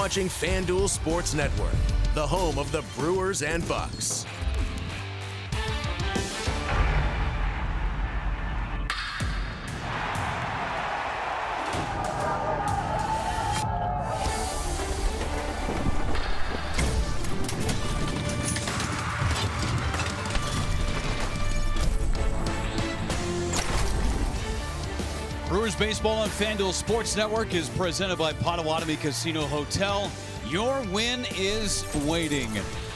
watching FanDuel Sports Network, the home of the Brewers and Bucks. Brewers baseball on FanDuel Sports Network is presented by Potawatomi Casino Hotel. Your win is waiting.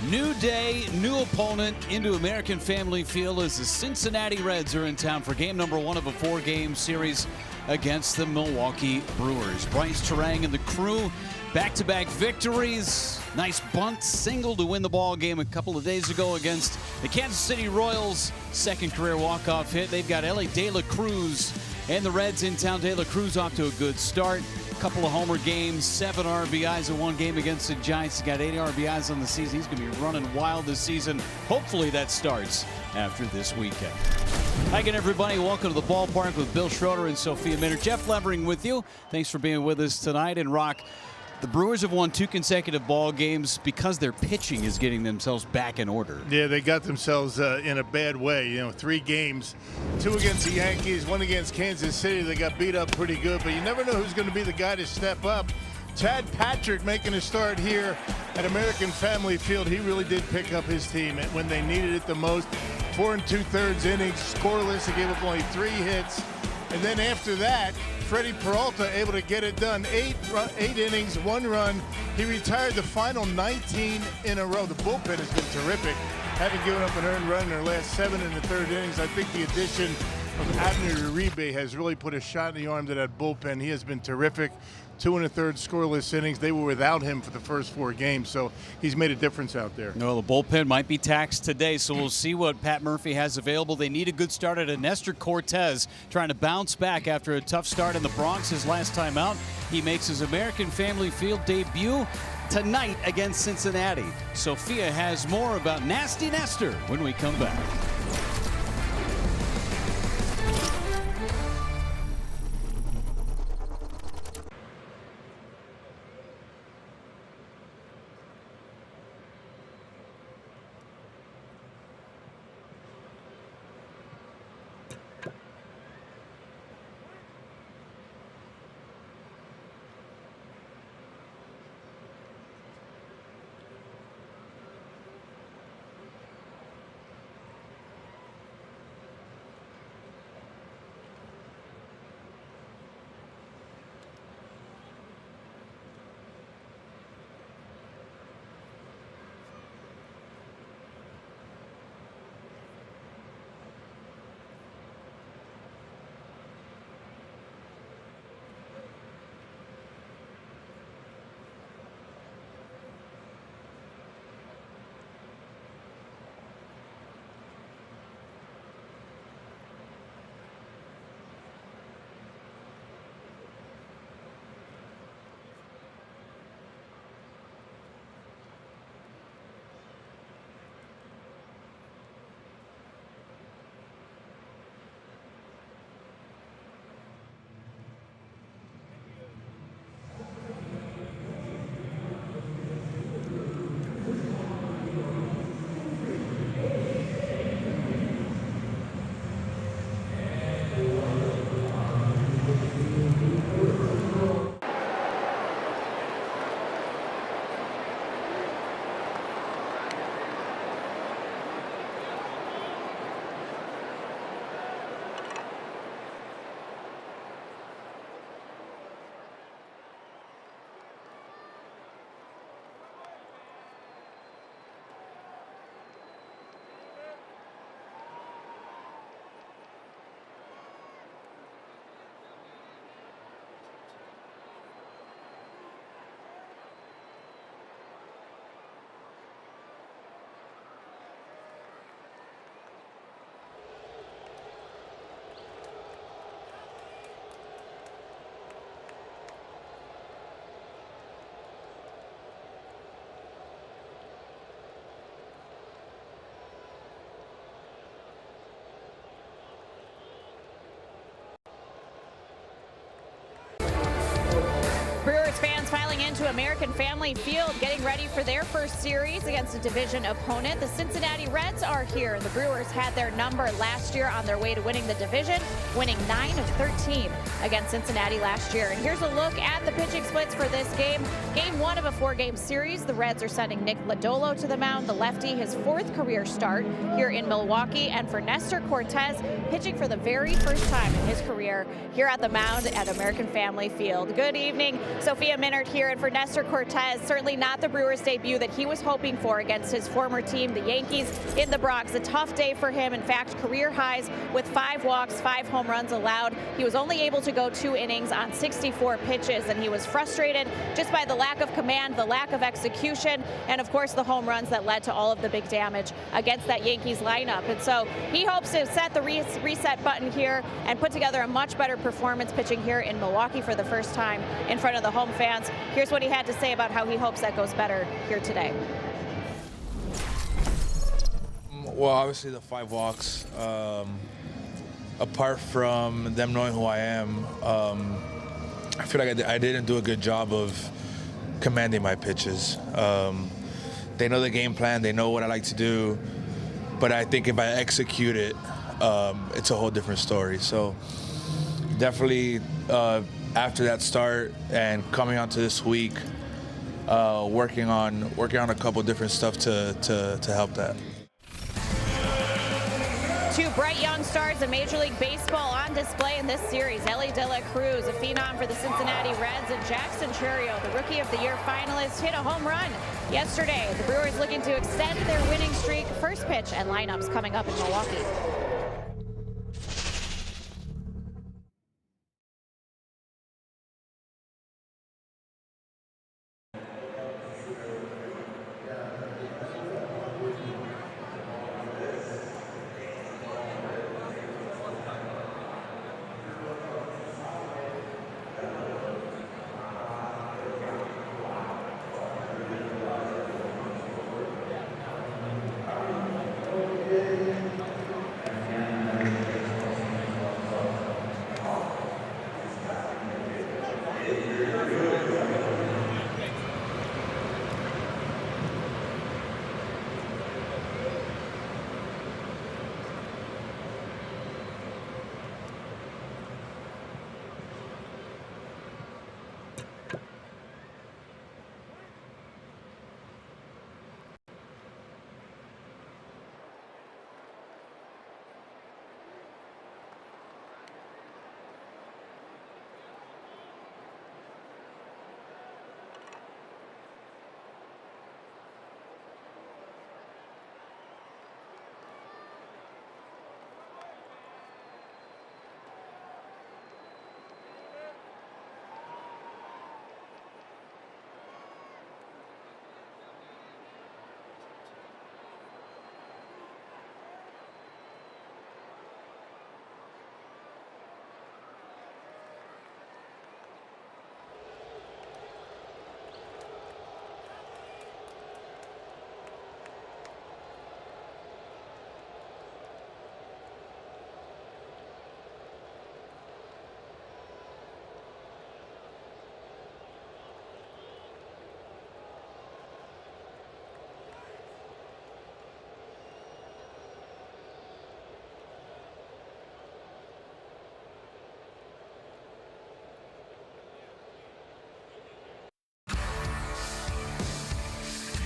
New day, new opponent into American Family Field as the Cincinnati Reds are in town for game number 1 of a 4-game series against the Milwaukee Brewers. Bryce Terang and the crew, back-to-back victories. Nice bunt single to win the ball game a couple of days ago against the Kansas City Royals. Second career walk-off hit. They've got Ellie De La Cruz and the Reds in town. De La Cruz off to a good start. Couple of homer games, 7 RBIs in one game against the Giants. He's got 80 RBIs on the season. He's going to be running wild this season. Hopefully that starts after this weekend. Hi again, everybody. Welcome to the ballpark with Bill Schroeder and Sophia Minter. Jeff Levering with you. Thanks for being with us tonight. And Rock, the Brewers have won 2 consecutive ball games because their pitching is getting themselves back in order. Yeah, they got themselves in a bad way. 3 games, 2 against the Yankees, 1 against Kansas City. They got beat up pretty good, but you never know who's going to be the guy to step up. Chad Patrick making a start here at American Family Field. He really did pick up his team when they needed it the most. 4 2/3 innings, scoreless. He gave up only 3 hits. And then after that, Freddie Peralta able to get it done. 8 innings, 1 run. He retired the final 19 in a row. The bullpen has been terrific. Haven't given up an earned run in their last 7 in the 3rd innings. I think the addition of Abner Uribe has really put a shot in the arm to that bullpen. He has been terrific. 2 1/3 scoreless innings. They were without him for the first 4 games, so he's made a difference out there. No, the bullpen might be taxed today, so we'll see what Pat Murphy has available. They need a good start at Nestor Cortez, trying to bounce back after a tough start in the Bronx his last time out. He makes his American Family Field debut tonight against Cincinnati. Sophia has more about Nasty Nestor when we come back. to American Family Field, getting ready for their first series against a division opponent. The Cincinnati Reds are here. The Brewers had their number last year on their way to winning the division, winning 9 of 13 against Cincinnati last year. And here's a look at the pitching splits for this game. Game 1 of a 4-game series. The Reds are sending Nick Lodolo to the mound, the lefty, his 4th career start here in Milwaukee. And for Nestor Cortez, pitching for the very first time in his career here at the mound at American Family Field. Good evening. Sophia Minnaert here, and for Nestor Cortez, certainly not the Brewers debut that he was hoping for against his former team, the Yankees, in the Bronx. A tough day for him. In fact, career highs with 5 walks, 5 home runs allowed. He was only able to go 2 innings on 64 pitches, and he was frustrated just by the lack of command, the lack of execution, and of course the home runs that led to all of the big damage against that Yankees lineup. And so he hopes to set the reset button here and put together a much better performance pitching here in Milwaukee for the first time in front of the home fans. Here's what he had to say about how he hopes that goes better here today. Well, obviously the 5 walks, apart from them knowing who I am, I feel like I didn't do a good job of commanding my pitches. They know the game plan, they know what I like to do, but I think if I execute it, it's a whole different story. So definitely after that start and coming onto this week, working on a couple different stuff to help that. 2 bright young stars in Major League Baseball on display in this series. Elly De La Cruz, a phenom for the Cincinnati Reds, and Jackson Chourio, the Rookie of the Year finalist, hit a home run yesterday. The Brewers looking to extend their winning streak. First pitch and lineups coming up in Milwaukee.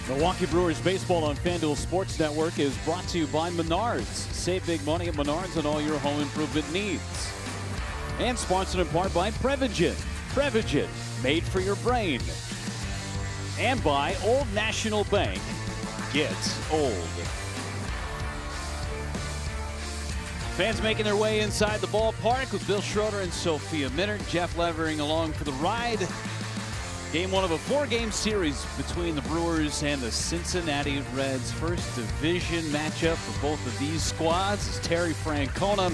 Milwaukee Brewers baseball on FanDuel Sports Network is brought to you by Menards. Save big money at Menards on all your home improvement needs. And sponsored in part by Prevagen. Prevagen, made for your brain. And by Old National Bank. Gets old. Fans making their way inside the ballpark with Bill Schroeder and Sophia Minnaert. Jeff Levering along for the ride. Game 1 of a 4-game series between the Brewers and the Cincinnati Reds. First division matchup for both of these squads as Terry Francona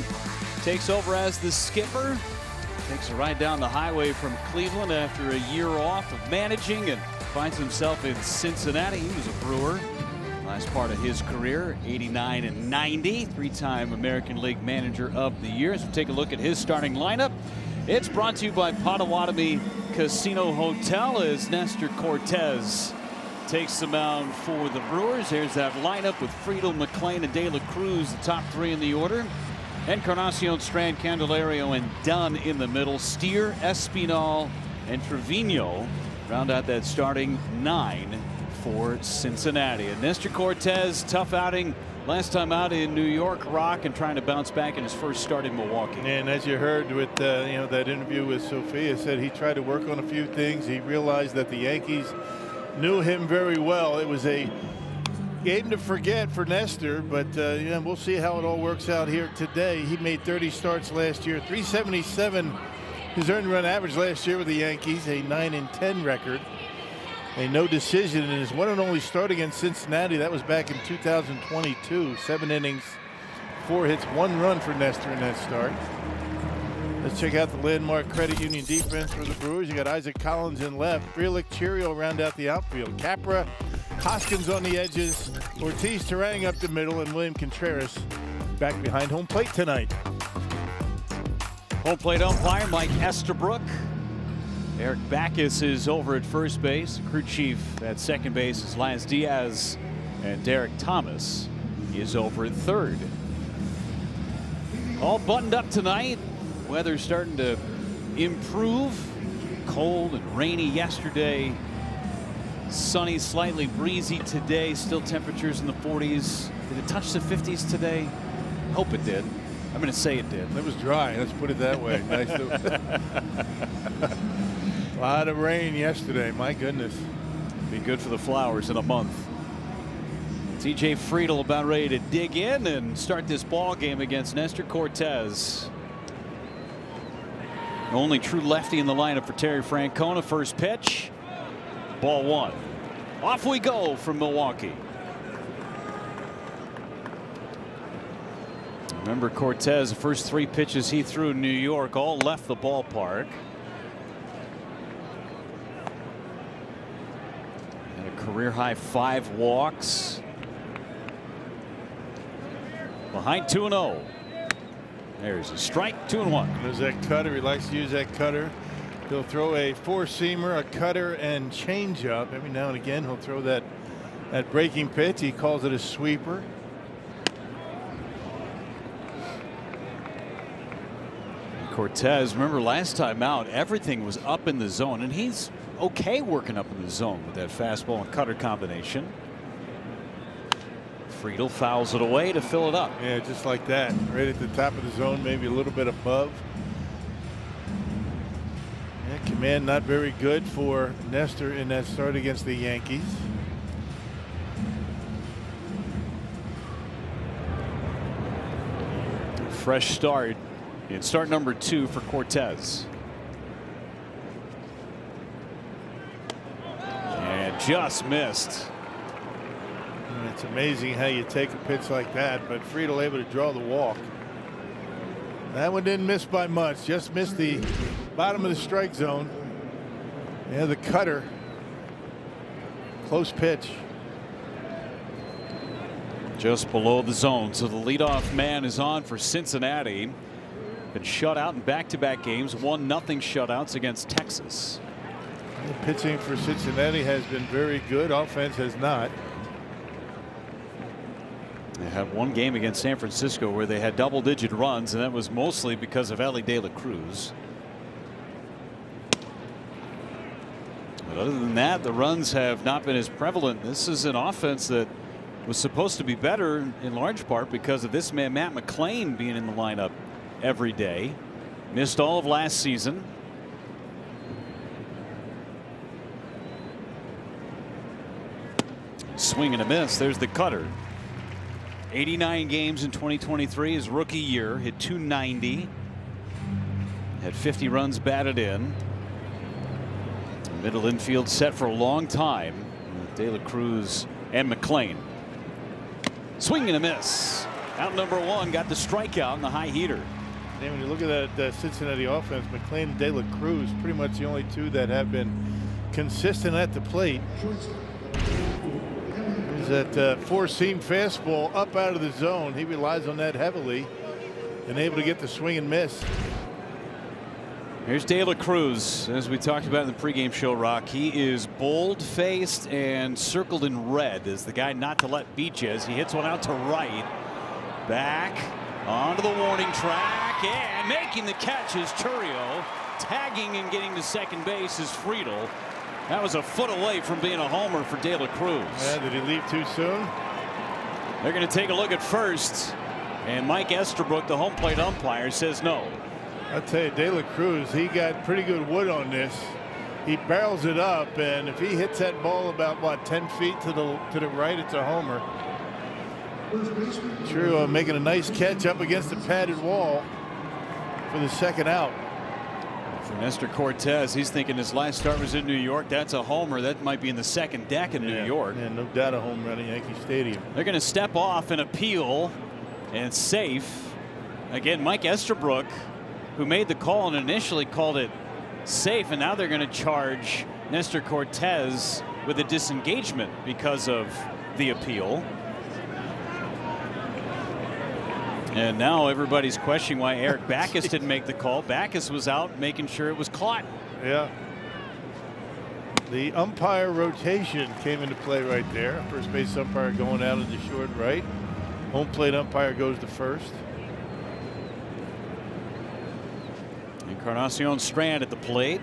takes over as the skipper. Takes a ride down the highway from Cleveland after a year off of managing and finds himself in Cincinnati. He was a Brewer last part of his career, 89 and 90, 3-time American League Manager of the Year. So take a look at his starting lineup. It's brought to you by Potawatomi Casino Hotel as Nestor Cortez takes the mound for the Brewers. There's that lineup with Friedel, McLean, and De La Cruz, the top three in the order. Encarnacion, Strand, Candelario, and Dunn in the middle. Steer, Espinal, and Trevino round out that starting 9 for Cincinnati. And Nestor Cortez, tough outing last time out in New York, Rock, and trying to bounce back in his first start in Milwaukee. And as you heard with that interview with Sophia, said he tried to work on a few things. He realized that the Yankees knew him very well. It was a game to forget for Nestor, but we'll see how it all works out here today. He made 30 starts last year, 377 his earned run average last year with the Yankees, a 9-10 record. A no decision in his one and only start against Cincinnati. That was back in 2022. 7 innings, 4 hits, 1 run for Nestor in that start. Let's check out the Landmark Credit Union defense for the Brewers. You got Isaac Collins in left. Frelick, Cheerio round out the outfield. Capra, Hoskins on the edges. Ortiz Terang up the middle, and William Contreras back behind home plate tonight. Home plate umpire Mike Estabrook. Eric Backus is over at first base. Crew chief at second base is Lance Diaz, and Derek Thomas is over at third. All buttoned up tonight. Weather's starting to improve. Cold and rainy yesterday. Sunny, slightly breezy today. Still temperatures in the 40s. Did it touch the 50s today? Hope it did. I'm going to say it did. It was dry. Let's put it that way. Nice. A lot of rain yesterday. My goodness. Be good for the flowers in a month. TJ Friedel about ready to dig in and start this ball game against Nestor Cortez. Only true lefty in the lineup for Terry Francona. First pitch. Ball 1. Off we go from Milwaukee. Remember Cortez, the first 3 pitches he threw in New York all left the ballpark. And a career high 5 walks. Behind 2-0. There's a strike, 2-1. There's that cutter. He likes to use that cutter. He'll throw a 4-seamer, a cutter, and changeup. Every now and again, he'll throw that breaking pitch. He calls it a sweeper. Cortez, remember last time out, everything was up in the zone, and he's okay working up in the zone with that fastball and cutter combination. Friedel fouls it away to fill it up. Yeah, just like that. Right at the top of the zone, maybe a little bit above. Yeah, command not very good for Nestor in that start against the Yankees. Fresh start in start number 2 for Cortez. And just missed. It's amazing how you take a pitch like that, but Friedel able to draw the walk. That one didn't miss by much, just missed the bottom of the strike zone. Yeah, the cutter. Close pitch. Just below the zone. So the leadoff man is on for Cincinnati. Been shut out in back-to-back games. 1-0 shutouts against Texas. The pitching for Cincinnati has been very good. Offense has not. They had one game against San Francisco where they had double-digit runs, and that was mostly because of Ellie De La Cruz. But other than that, the runs have not been as prevalent. This is an offense that was supposed to be better in large part because of this man, Matt McLean, being in the lineup every day. Missed all of last season. Swing and a miss. There's the cutter. 89 games in 2023, his rookie year. Hit .290. Had 50 runs batted in. Middle infield set for a long time with De La Cruz and McLean. Swing and a miss. Out number 1, got the strikeout and the high heater. And when you look at that Cincinnati offense, McLean and De La Cruz, pretty much the only 2 that have been consistent at the plate. There's that 4-seam fastball up out of the zone. He relies on that heavily and able to get the swing and miss. Here's De La Cruz, as we talked about in the pregame show, Rock. He is bold-faced and circled in red as the guy not to let beat you as he hits one out to right. Back onto the warning track, and making the catch is Churio. Tagging and getting to second base is Friedel. That was a foot away from being a homer for De La Cruz. Yeah, did he leave too soon? They're going to take a look at first, and Mike Estabrook, the home plate umpire, says no. I'll tell you, De La Cruz, he got pretty good wood on this. He barrels it up, and if he hits that ball about, what, 10 feet to the right, it's a homer. Churio making a nice catch up against the padded wall for the second out. For Nestor Cortez, he's thinking his last start was in New York. That's a homer. That might be in the second deck in New York. Yeah, no doubt a home run at Yankee Stadium. They're going to step off and appeal, and it's safe. Again, Mike Estabrook, who made the call and initially called it safe, and now they're going to charge Nestor Cortez with a disengagement because of the appeal. And now everybody's questioning why Eric Backus didn't make the call. Backus was out making sure it was caught. Yeah. The umpire rotation came into play right there. First base umpire going out of the short right. Home plate umpire goes to first. Encarnacion Strand at the plate.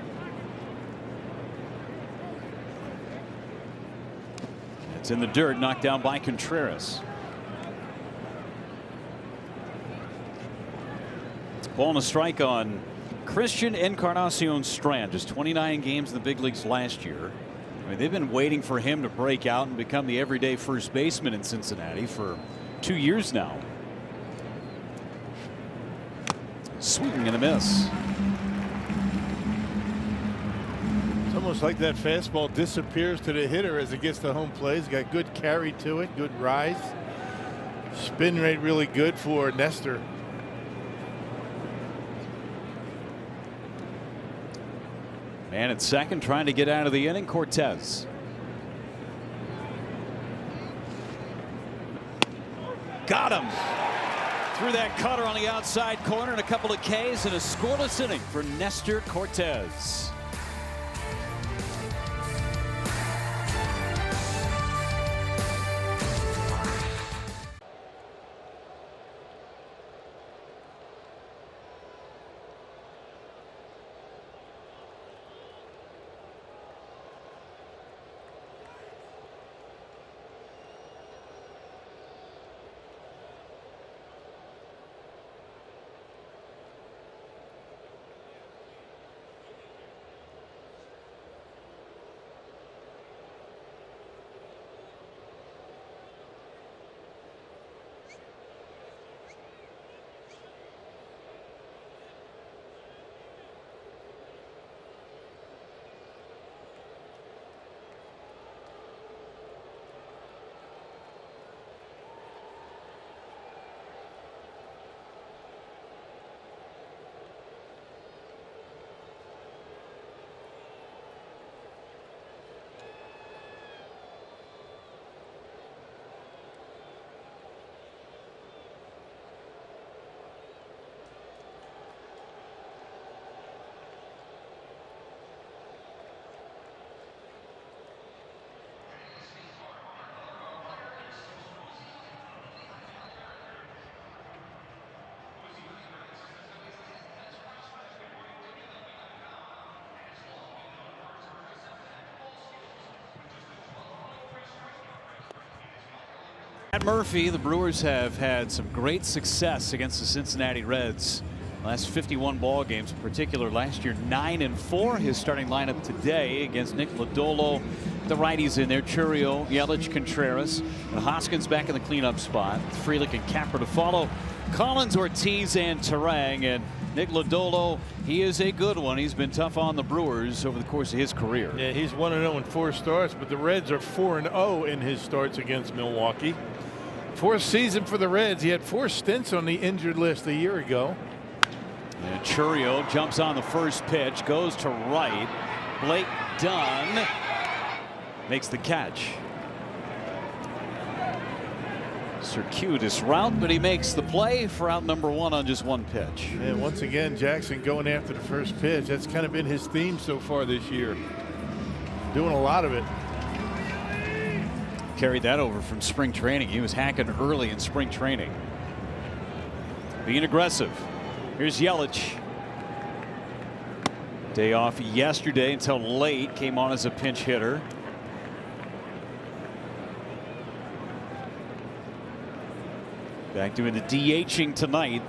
It's in the dirt, knocked down by Contreras. Ball and a strike on Christian Encarnacion Strand. Just 29 games in the big leagues last year. I mean, they've been waiting for him to break out and become the everyday first baseman in Cincinnati for 2 years now. Swing and a miss. It's almost like that fastball disappears to the hitter as it gets to home plate. He's got good carry to it, good rise. Spin rate really good for Nestor. Man at second trying to get out of the inning, Cortez. Got him. Threw that cutter on the outside corner and a couple of Ks and a scoreless inning for Nestor Cortez. At Murphy, the Brewers have had some great success against the Cincinnati Reds. Last 51 ball games, in particular last year 9-4. His starting lineup today against Nick Lodolo. The righties in there, Churio, Yelich, Contreras, and Hoskins back in the cleanup spot. Frelick and Capper to follow. Collins, Ortiz, and Terang. And Nick Lodolo, he is a good one. He's been tough on the Brewers over the course of his career. Yeah, he's 1-0 in 4 starts, but the Reds are 4-0 in his starts against Milwaukee. Fourth season for the Reds. He had 4 stints on the injured list a year ago. And Churio jumps on the first pitch, goes to right. Blake Dunn makes the catch. Circuitous route, but he makes the play for out number 1 on just 1 pitch. And once again, Jackson going after the first pitch. That's kind of been his theme so far this year. Doing a lot of it. Carried that over from spring training. He was hacking early in spring training. Being aggressive. Here's Yelich. Day off yesterday until late. Came on as a pinch hitter. Back doing the DHing tonight.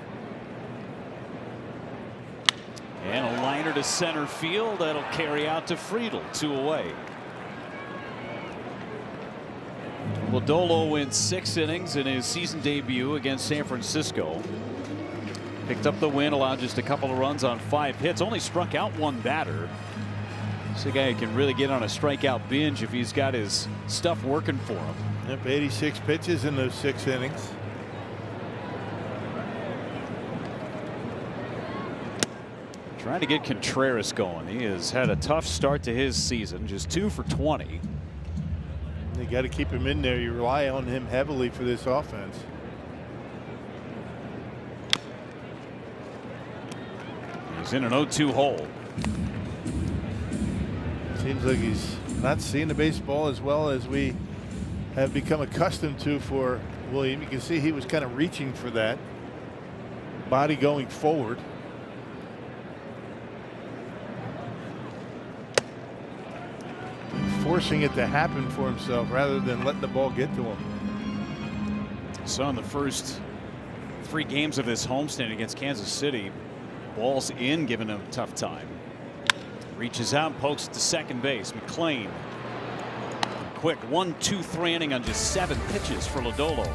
And a liner to center field. That'll carry out to Friedl. 2 away. Lodolo wins 6 innings in his season debut against San Francisco. Picked up the win, allowed just a couple of runs on 5 hits. Only struck out 1 batter. This is a guy who can really get on a strikeout binge if he's got his stuff working for him. Yep, 86 pitches in those 6 innings. Trying to get Contreras going. He has had a tough start to his season, just 2 for 20. You got to keep him in there. You rely on him heavily for this offense. He's in an 0-2 hole. Seems like he's not seeing the baseball as well as we have become accustomed to for William. You can see he was kind of reaching for that. Body going forward. Forcing it to happen for himself rather than letting the ball get to him. So in the first 3 games of this homestand against Kansas City, balls in, giving him a tough time. Reaches out, pokes to second base. McClain. Quick 1-2-3 inning on just 7 pitches for Lodolo.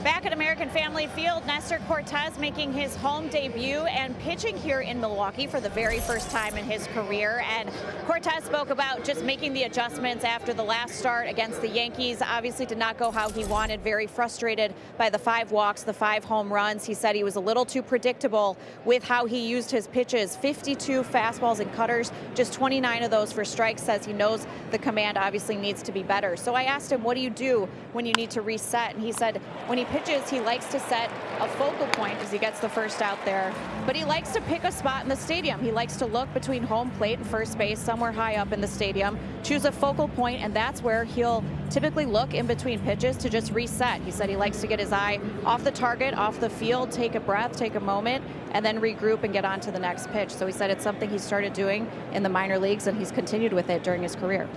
Back at American Family Field, Nestor Cortes making his home debut and pitching here in Milwaukee for the very first time in his career. And Cortes spoke about just making the adjustments after the last start against the Yankees. Obviously did not go how he wanted, very frustrated by the 5 walks, the 5 home runs. He said he was a little too predictable with how he used his pitches. 52 fastballs and cutters, just 29 of those for strikes. Says he knows the command obviously needs to be better. So I asked him, what do you do when you need to reset? And he said when he pitches, he likes to set a focal point as he gets the first out there, but he likes to pick a spot in the stadium. He likes to look between home plate and first base, somewhere high up in the stadium, choose a focal point, and that's where he'll typically look in between pitches to just reset. He said he likes to get his eye off the target, off the field, take a breath, take a moment, and then regroup and get on to the next pitch. So he said it's something he started doing in the minor leagues, and he's continued with it during his career.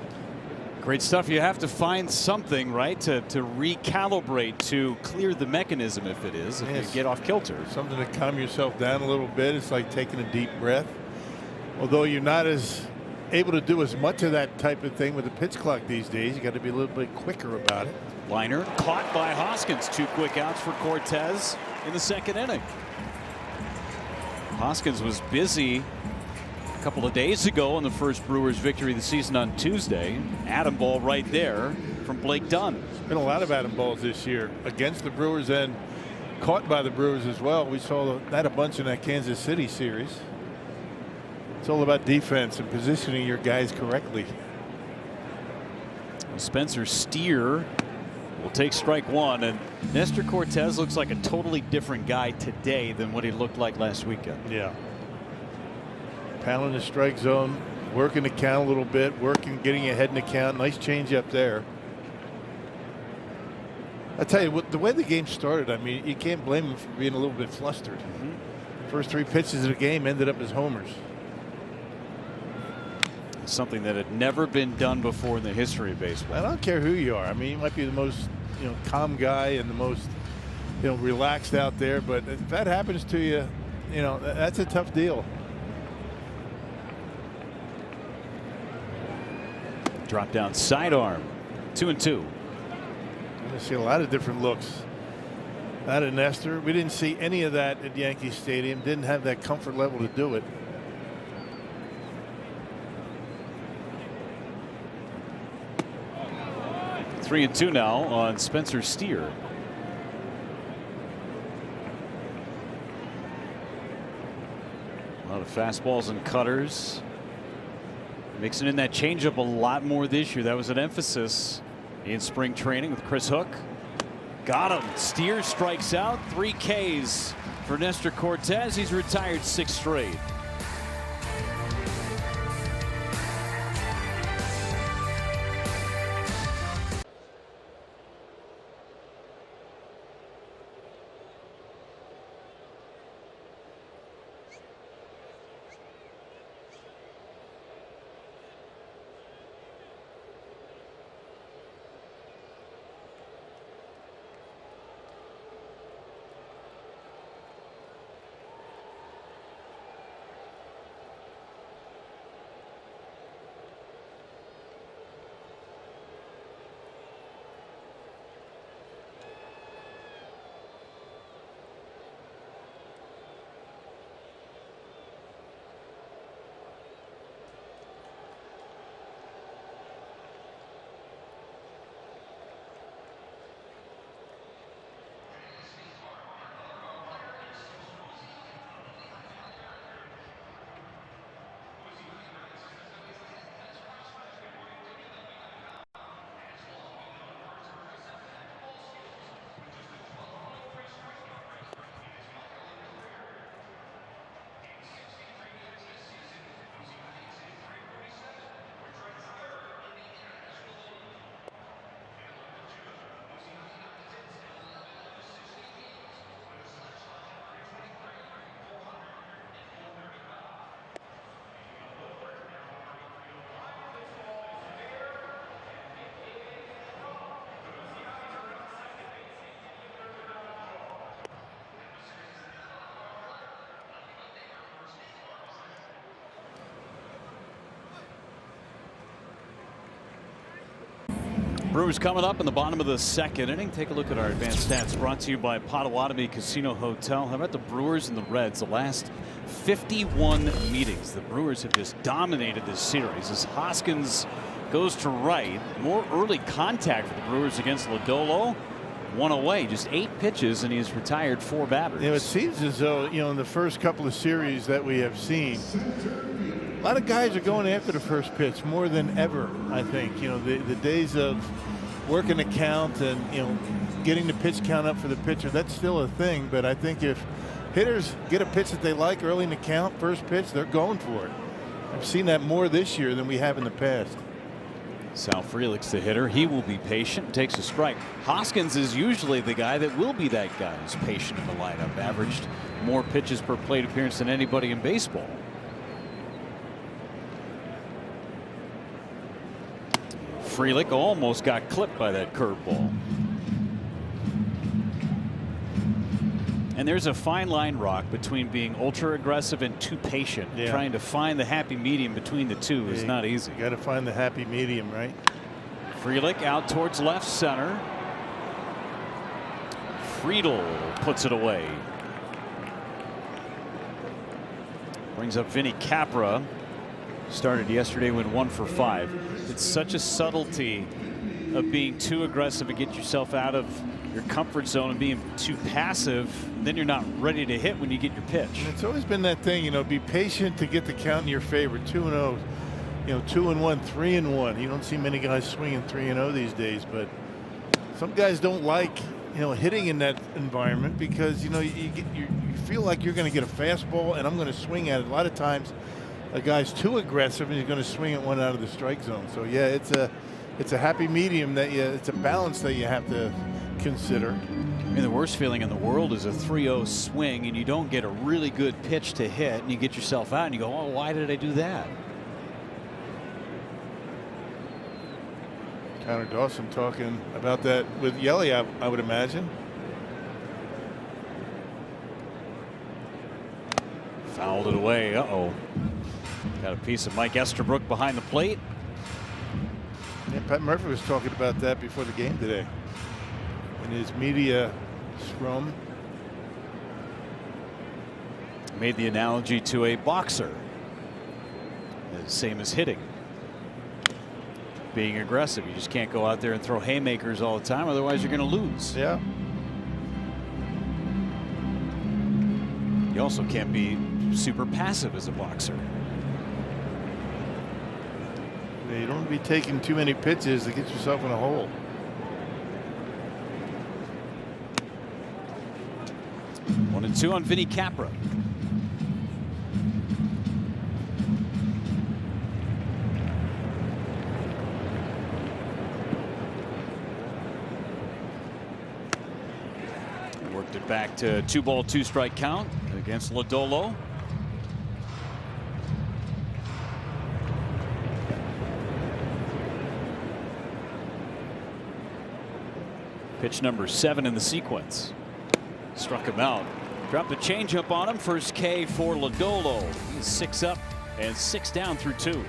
Great stuff. You have to find something, right, to recalibrate, to clear the mechanism if it is, if you get off kilter. Something to calm yourself down a little bit. It's like taking a deep breath. Although you're not as able to do as much of that type of thing with the pitch clock these days. You got to be a little bit quicker about it. Liner caught by Hoskins. 2 quick outs for Cortez in the 2nd inning. Hoskins was busy a couple of days ago in the first Brewers victory of the season on Tuesday. Atom ball right there from Blake Dunn. There's been a lot of atom balls this year against the Brewers and caught by the Brewers as well. We saw that a bunch in that Kansas City series. It's all about defense and positioning your guys correctly. Spencer Steer will take strike 1, and Nestor Cortez looks like a totally different guy today than what he looked like last weekend. Yeah. Pounding the strike zone, working the count a little bit, getting ahead in the count. Nice change up there. I tell you what, the way the game started, I mean, you can't blame him for being a little bit flustered. First 3 pitches of the game ended up as homers. Something that had never been done before in the history of baseball. I don't care who you are. I mean, you might be the most, calm guy and the most, relaxed out there. But if that happens to you, that's a tough deal. Drop down sidearm. 2-2. You're going to see a lot of different looks out of Nestor. We didn't see any of that at Yankee Stadium. Didn't have that comfort level to do it. Three and 2 now on Spencer Steer. A lot of fastballs and cutters. Mixing in that changeup a lot more this year. That was an emphasis in spring training with Chris Hook. Got him. Steer strikes out. 3 Ks for Nestor Cortez. He's retired 6 straight. Brewers coming up in the bottom of the 2nd inning. Take a look at our advanced stats brought to you by Potawatomi Casino Hotel. How about the Brewers and the Reds? The last 51 meetings, the Brewers have just dominated this series as Hoskins goes to right. More early contact for the Brewers against Lodolo. 1 away, just 8 pitches, and he's retired 4 batters. It seems as though, in the first couple of series that we have seen, a lot of guys are going after the first pitch more than ever, I think. The days of working the count and, getting the pitch count up for the pitcher, that's still a thing. But I think if hitters get a pitch that they like early in the count, first pitch, they're going for it. I've seen that more this year than we have in the past. Sal Frelick's the hitter. He will be patient, takes a strike. Hoskins is usually the guy that will be that guy who's patient in the lineup. Averaged more pitches per plate appearance than anybody in baseball. Frelick almost got clipped by that curveball. And there's a fine line, Rock, between being ultra aggressive and too patient. Yeah. Trying to find the happy medium between the two is not easy. You got to find the happy medium, right? Frelick out towards left center. Friedel puts it away. Brings up Vinny Capra. Started yesterday with 1 for 5. It's such a subtlety of being too aggressive and get yourself out of your comfort zone and being too passive. Then you're not ready to hit when you get your pitch. And it's always been that thing, you know, be patient to get the count in your favor. 2-0, you know, 2-1, 3-1. You don't see many guys swinging 3-0 these days, but some guys don't like, you know, hitting in that environment because, you know, you feel like you're going to get a fastball and I'm going to swing at it. A lot of times a guy's too aggressive and he's going to swing at one out of the strike zone. So yeah, it's a happy medium that it's a balance that you have to consider. I mean, the worst feeling in the world is a 3-0 swing and you don't get a really good pitch to hit and you get yourself out and you go, oh, why did I do that? Connor Dawson talking about that with Yelly, I would imagine. Fouled it away. Uh-oh. Got a piece of Mike Estabrook behind the plate. Yeah, Pat Murphy was talking about that before the game today in his media scrum. Made the analogy to a boxer. The same as hitting. Being aggressive. You just can't go out there and throw haymakers all the time, otherwise you're going to lose. Yeah. You also can't be super passive as a boxer. You don't want to be taking too many pitches to get yourself in a hole. One and two on Vinny Capra. Worked it back to 2-ball, 2-strike count against Lodolo. Pitch number 7 in the sequence. Struck him out. Dropped the changeup on him. First K for Lodolo. He's 6 up and 6 down through 2.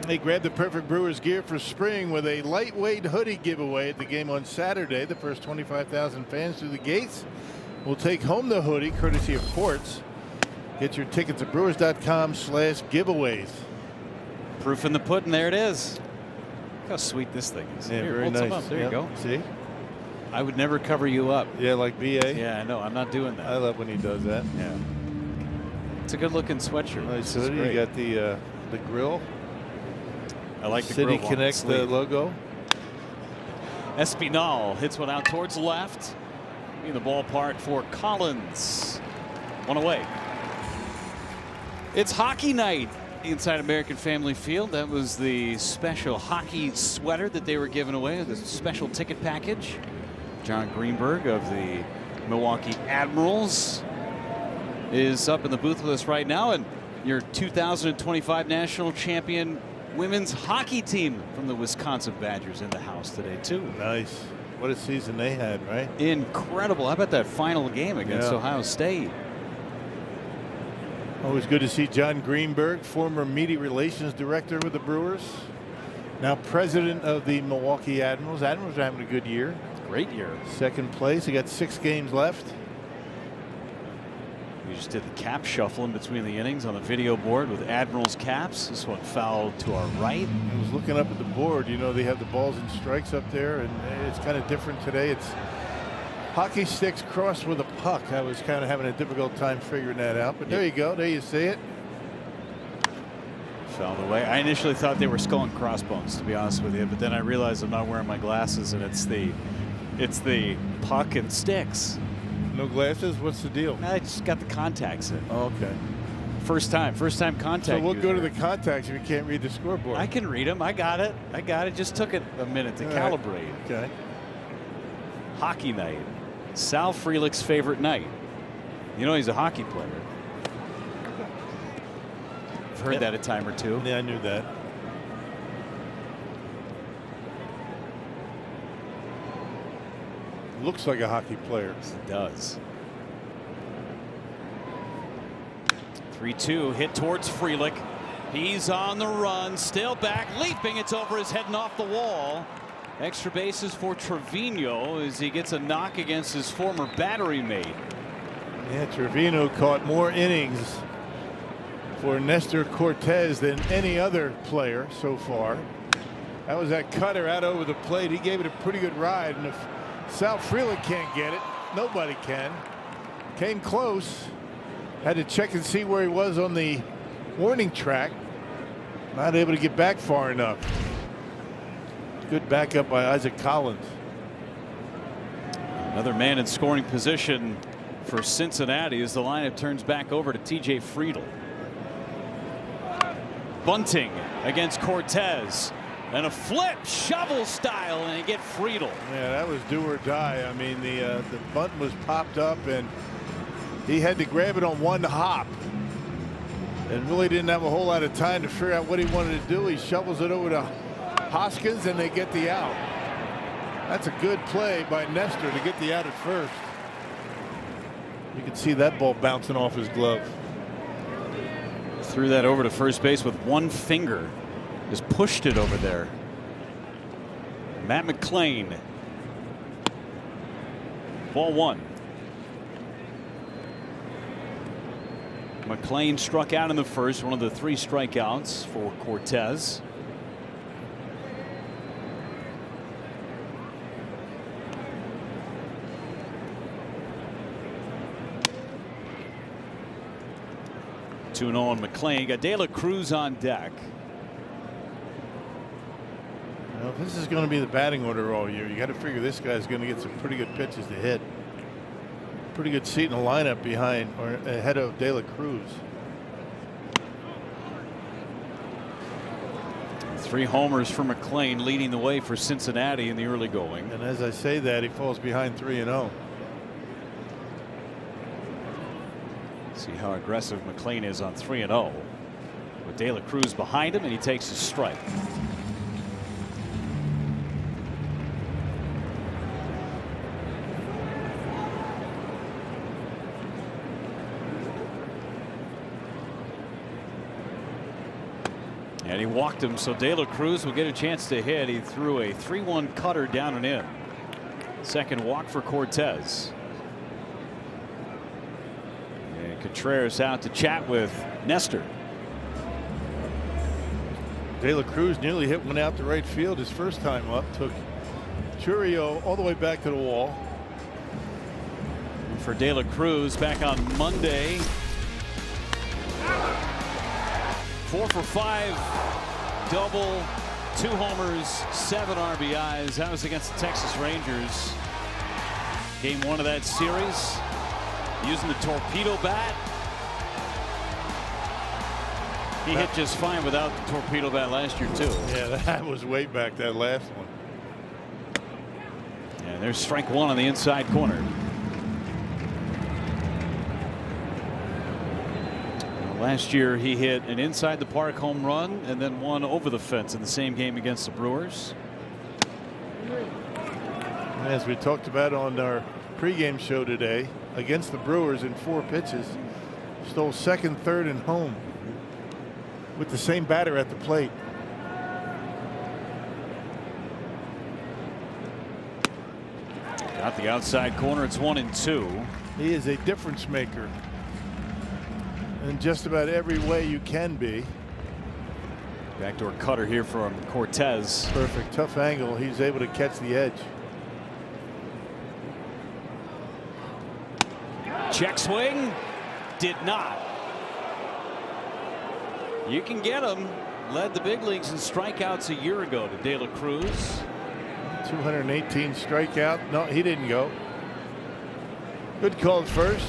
They grabbed the perfect Brewers gear for spring with a lightweight hoodie giveaway at the game on Saturday. The first 25,000 fans through the gates will take home the hoodie courtesy of Ports. Get your tickets at brewers.com/giveaways. Proof in the pudding. There it is. Look how sweet this thing is. Yeah, Here, very hold some nice. up. There you go. See? I would never cover you up. Yeah, like BA. Yeah, I know. I'm not doing that. I love when he does that. Yeah. It's a good looking sweatshirt. Nice This is hoodie. You great. got the grill. I like the City grill on the Connect sleeve. logo. Espinal hits one out towards left. In the ballpark for Collins. One away. It's hockey night inside American Family Field. That was the special hockey sweater that they were giving away, the special ticket package. John Greenberg of the Milwaukee Admirals is up in the booth with us right now, and your 2025 national champion women's hockey team from the Wisconsin Badgers in the house today too. Nice. What a season they had, right? Incredible. How about that final game against Ohio State? Always good to see John Greenberg, former media relations director with the Brewers, now president of the Milwaukee Admirals. Admirals are having a good year. Great year. Second place. They got 6 games left. We just did the cap shuffle in between the innings on the video board with Admirals caps. This one fouled to our right. I was looking up at the board. You know, they have the balls and strikes up there, and it's kind of different today. It's hockey sticks crossed with a puck. I was kind of having a difficult time figuring that out, but there you go. There you see it. Fouled away. I initially thought they were skull and crossbones, to be honest with you, but then I realized I'm not wearing my glasses, and it's the puck and sticks. No glasses? What's the deal? I just got the contacts in. Oh, okay. First time contact. So we'll go to user. the contacts if you can't read the scoreboard. I can read them. I got it. Just took it a minute to calibrate. Okay. Hockey night. Sal Frelick's favorite night. You know he's a hockey player. I've heard that a time or two. Yeah, I knew that. Looks like a hockey player. It does. 3-2 hit towards Frelick. He's on the run, still back, leaping. It's over his head and off the wall. Extra bases for Trevino as he gets a knock against his former battery mate. Yeah, Trevino caught more innings for Nestor Cortez than any other player so far. That was that cutter out over the plate. He gave it a pretty good ride, and if Sal Frelick can't get it, nobody can. Came close. Had to check and see where he was on the warning track. Not able to get back far enough. Good backup by Isaac Collins. Another man in scoring position for Cincinnati as the lineup turns back over to TJ Friedl. Bunting against Cortez. And a flip, shovel style, and you get Friedl. Yeah, that was do or die. I mean, the bunt was popped up, and he had to grab it on one hop. And really didn't have a whole lot of time to figure out what he wanted to do. He shovels it over to Hoskins, and they get the out. That's a good play by Nestor to get the out at first. You can see that ball bouncing off his glove. Threw that over to first base with one finger. Just pushed it over there. Matt McClain. Ball 1. McClain struck out in the first, one of the 3 strikeouts for Cortez. Two 2-0 on McClain. Got De La Cruz on deck. Well, if this is going to be the batting order all year, you got to figure this guy's going to get some pretty good pitches to hit. Pretty good seat in the lineup behind or ahead of De La Cruz. 3 homers for McClain, leading the way for Cincinnati in the early going. And as I say that, he falls behind 3-0. See how aggressive McClain is on 3-0. With De La Cruz behind him, and he takes his strike. And he walked him, so De La Cruz will get a chance to hit. He threw a 3-1 cutter down and in. Second walk for Cortez. And Contreras out to chat with Nestor. De La Cruz nearly hit one out to right field his first time up. Took Churio all the way back to the wall. And for De La Cruz back on Monday. 4 for 5, double, 2 homers, 7 RBIs. That was against the Texas Rangers. Game 1 of that series. Using the torpedo bat. He hit just fine without the torpedo bat last year, too. Yeah, that was way back, that last one. And there's strike 1 on the inside corner. Last year he hit an inside the park home run and then one over the fence in the same game against the Brewers. As we talked about on our pregame show today, against the Brewers in 4 pitches, stole second, third, and home with the same batter at the plate. Got the outside corner. It's 1-2. He is a difference maker in just about every way you can be. Backdoor cutter here from Cortez. Perfect. Tough angle. He's able to catch the edge. Check swing. Did not. You can get him. Led the big leagues in strikeouts a year ago to De La Cruz. 218 strikeout. No, he didn't go. Good call at first.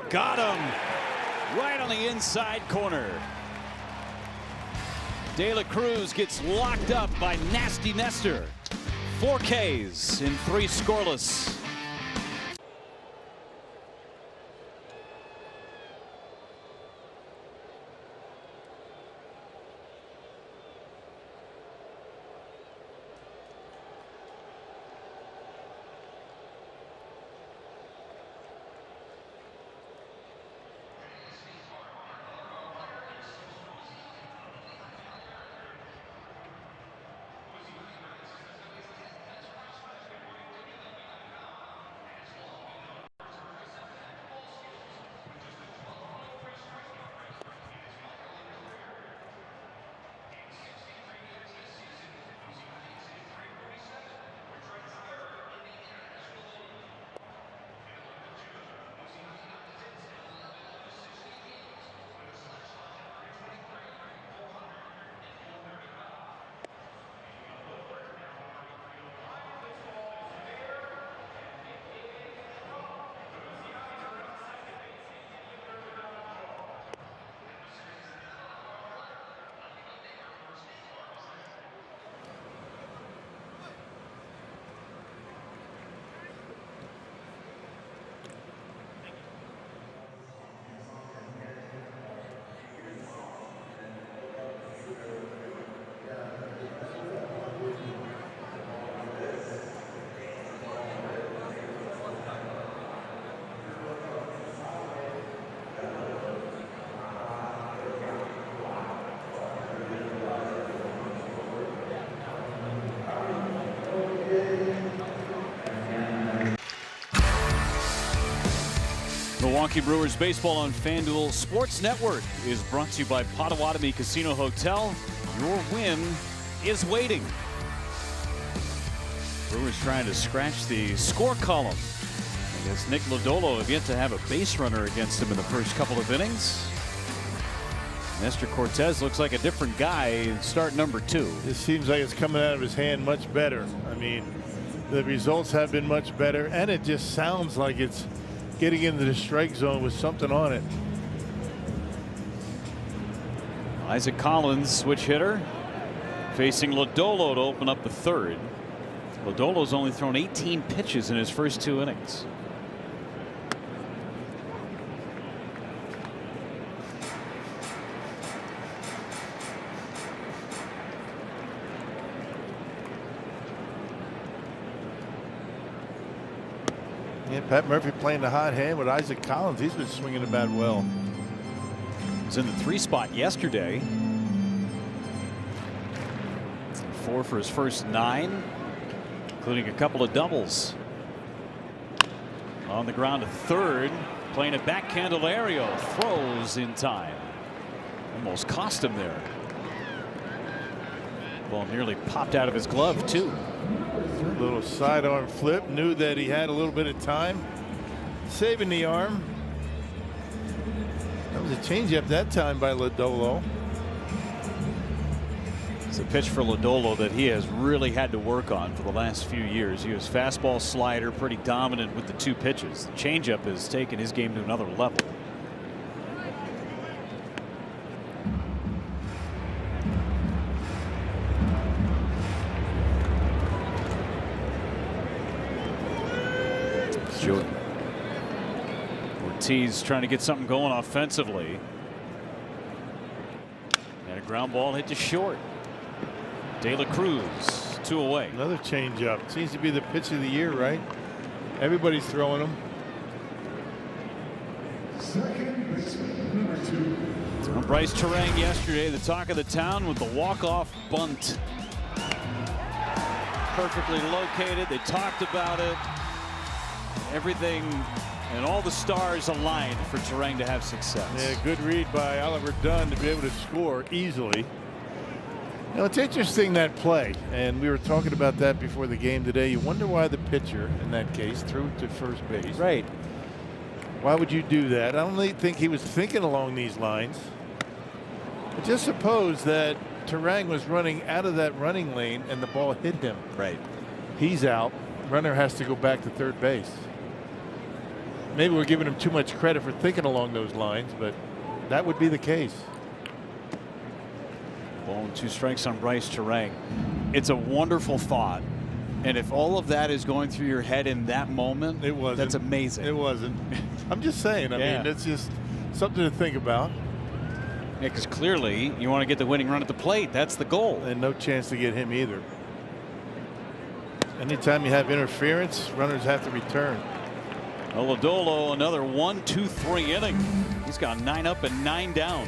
Got him right on the inside corner. De La Cruz gets locked up by Nasty Nestor. 4 Ks in 3 scoreless. Milwaukee Brewers baseball on FanDuel Sports Network is brought to you by Potawatomi Casino Hotel. Your win is waiting. Brewers trying to scratch the score column. I guess Nick Lodolo have yet to have a base runner against him in the first couple of innings. Nestor Cortez looks like a different guy in start number 2. It seems like it's coming out of his hand much better. I mean, the results have been much better, and it just sounds like it's getting into the strike zone with something on it. Isaac Collins, switch hitter, facing Lodolo to open up the 3rd. Lodolo's only thrown 18 pitches in his first 2 innings. Yeah, Pat Murphy playing the hot hand with Isaac Collins. He's been swinging the bat well. He was in the 3 spot yesterday. 4 for his first 9, including a couple of doubles. On the ground to 3rd, playing it back. Candelario throws in time. Almost cost him there. Ball nearly popped out of his glove too. Little sidearm flip. Knew that he had a little bit of time. Saving the arm. That was a changeup that time by Lodolo. It's a pitch for Lodolo that he has really had to work on for the last few years. He was fastball, slider, pretty dominant with the 2 pitches. The changeup has taken his game to another level. Jordan Ortiz trying to get something going offensively. And a ground ball hit to short. De La Cruz 2 away. Another changeup. Seems to be the pitch of the year, right? Everybody's throwing them. Bryce Turang yesterday, the talk of the town with the walk-off bunt. Perfectly located. They talked about it. Everything and all the stars aligned for Turang to have success. Yeah, good read by Oliver Dunn to be able to score easily. You know, it's interesting, that play, and we were talking about that before the game today. You wonder why the pitcher, in that case, threw to first base. Right. Why would you do that? I don't really think he was thinking along these lines. But just suppose that Turang was running out of that running lane and the ball hit him. Right. He's out. Runner has to go back to third base. Maybe we're giving him too much credit for thinking along those lines, but that would be the case. Ball and 2 strikes on Bryce Turang. It's a wonderful thought. And if all of that is going through your head in that moment, it wasn't. That's amazing. It wasn't. I'm just saying. I mean, it's just something to think about. Yeah, because clearly you want to get the winning run at the plate. That's the goal. And no chance to get him either. Anytime you have interference, runners have to return. Lodolo, another 1-2-3 inning. He's got 9 up and 9 down.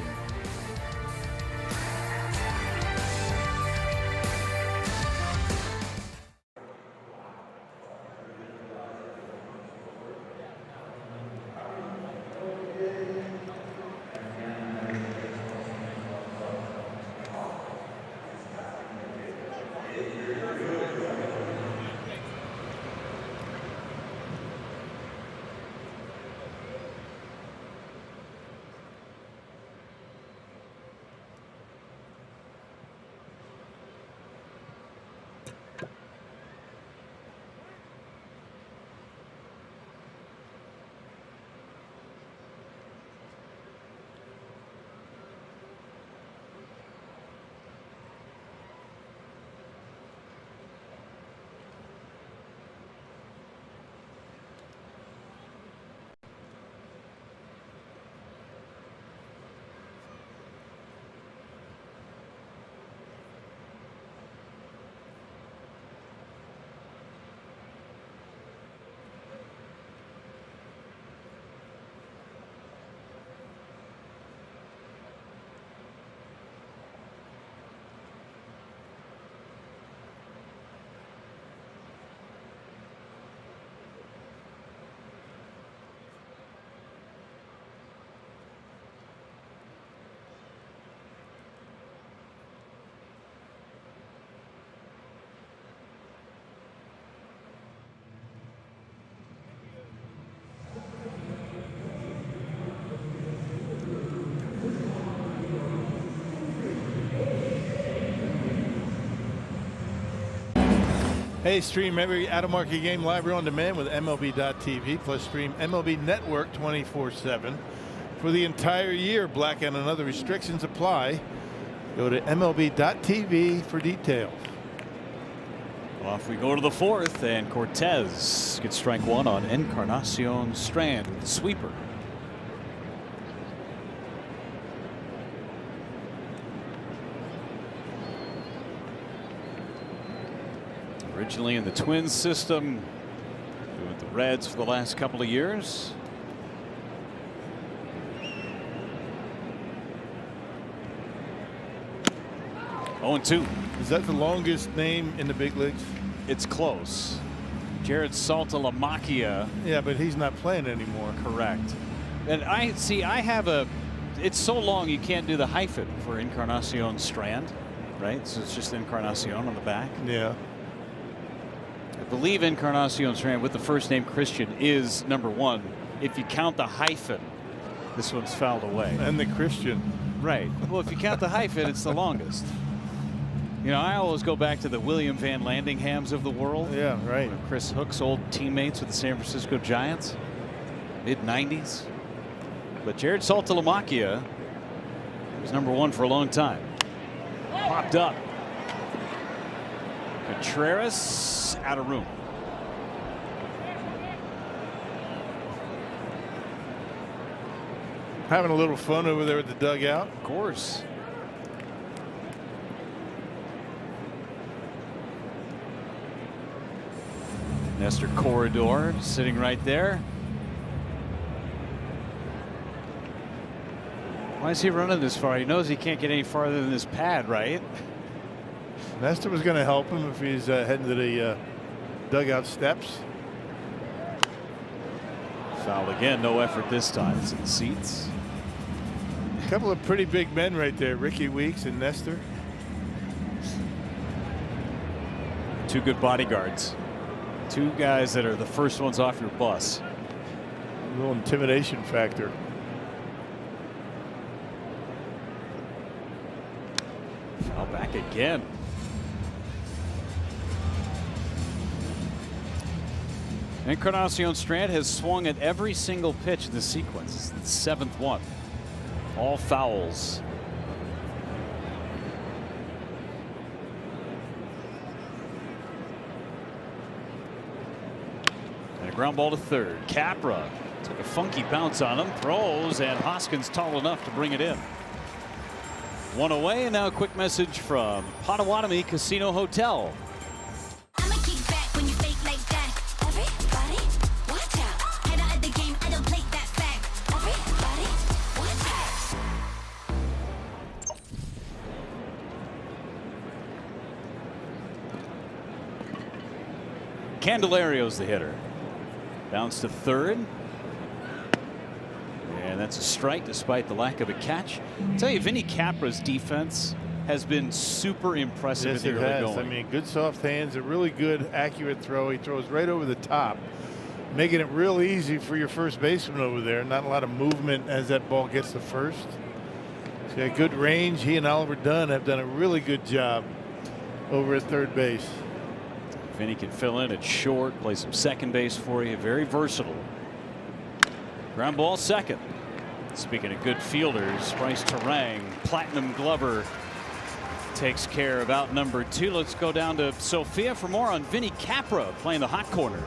Hey, stream every out-of-market game live or on demand with MLB.tv, plus stream MLB Network 24/7 for the entire year. Blackout and other restrictions apply. Go to MLB.tv for details. Off we go to the 4th, and Cortez gets strike 1 on Encarnacion Strand with the sweeper. Originally in the Twins system, with the Reds for the last couple of years. Oh, 2. Is that the longest name in the big leagues? It's close. Jared Saltalamacchia. Yeah, but he's not playing anymore. Correct. And I have a, it's so long you can't do the hyphen for Encarnacion Strand, right? So it's just Encarnacion on the back. Yeah. I believe Encarnacion Strand with the first name Christian is #1 if you count the hyphen. This one's fouled away. And the Christian. Right. Well, if you count the hyphen, it's the longest. You know, I always go back to the William Van Landinghams of the world. Yeah, right. Chris Hook's old teammates with the San Francisco Giants. Mid-90s. But Jared Saltalamacchia was #1 for a long time. Popped up. Contreras out of room. Having a little fun over there at the dugout. Of course. Nestor Corredor sitting right there. Why is he running this far? He knows he can't get any farther than this pad, right? Nestor was going to help him if he's heading to the dugout steps. Foul again. No effort this time. It's in the seats. A couple of pretty big men right there, Ricky Weeks and Nestor. Two good bodyguards. Two guys that are the first ones off your bus. A little intimidation factor. Foul back again. Encarnacion Strand has swung at every single pitch in the sequence. It's the 7th one. All fouls. And a ground ball to third. Capra took a funky bounce on him, throws, and Hoskins tall enough to bring it in. One away, and now a quick message from Potawatomi Casino Hotel. I'ma kick back when you fake like that. Everybody, watch out. Head out of the game, I don't play that fact. Everybody, watch out. Candelario's the hitter. Bounce to third. And that's a strike despite the lack of a catch. I'll tell you, Vinny Capra's defense has been super impressive. Yes, in the it early has. going. I mean, good soft hands, a really good accurate throw. He throws right over the top, making it real easy for your first baseman over there. Not a lot of movement as that ball gets to first. He's got good range. He and Oliver Dunn have done a really good job over at third base. Vinny can fill in at short, play some second base for you. Very versatile. Ground ball second. Speaking of good fielders, Bryce Terang, Platinum Glover, takes care of out number 2. Let's go down to Sophia for more on Vinny Capra playing the hot corner.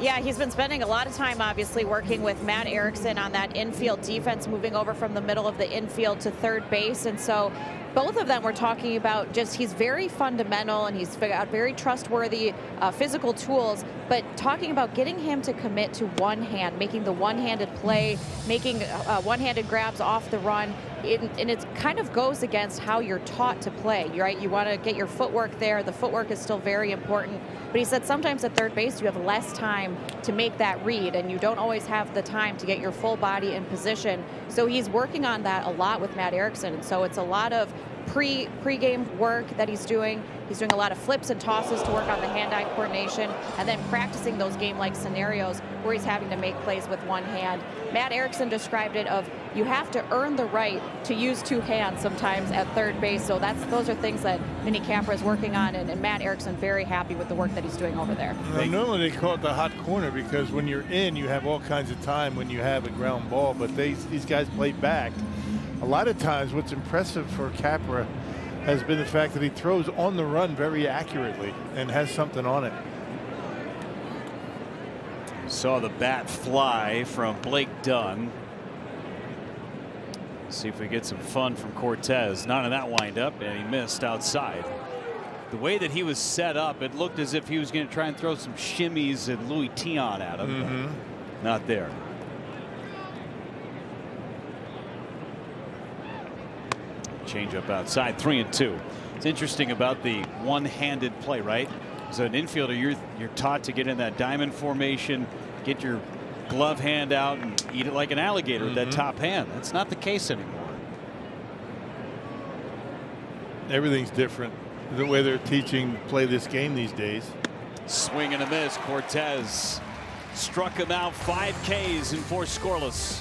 Yeah, he's been spending a lot of time, obviously, working with Matt Erickson on that infield defense, moving over from the middle of the infield to third base. And so both of them were talking about just he's very fundamental and he's got very trustworthy physical tools, but talking about getting him to commit to one hand, making the one-handed play, making one-handed grabs off the run. And it kind of goes against how you're taught to play, right? You want to get your footwork there. The footwork is still very important. But he said sometimes at third base you have less time to make that read, and you don't always have the time to get your full body in position. So he's working on that a lot with Matt Erickson. And so it's a lot of pre-game work that he's doing. He's doing a lot of flips and tosses to work on the hand-eye coordination, and then practicing those game-like scenarios where he's having to make plays with one hand. Matt Erickson described it of you have to earn the right to use two hands sometimes at third base. So those are things that Vinny Capra is working on, and Matt Erickson very happy with the work that he's doing over there. Normally they call it the hot corner because when you're in, you have all kinds of time when you have a ground ball, but these guys play back. A lot of times what's impressive for Capra has been the fact that he throws on the run very accurately and has something on it. Saw the bat fly from Blake Dunn. See if we get some fun from Cortez. Not in that windup, and he missed outside. The way that he was set up, it looked as if he was going to try and throw some shimmies and Louis Tion at him. Not there. Change up outside, 3-2. It's interesting about the one-handed play, right? As an infielder, you're taught to get in that diamond formation, get your glove hand out and eat it like an alligator with that top hand. That's not the case anymore. Everything's different the way they're teaching play this game these days. Swing and a miss. Cortez Struck him out, 5 Ks and 4 scoreless.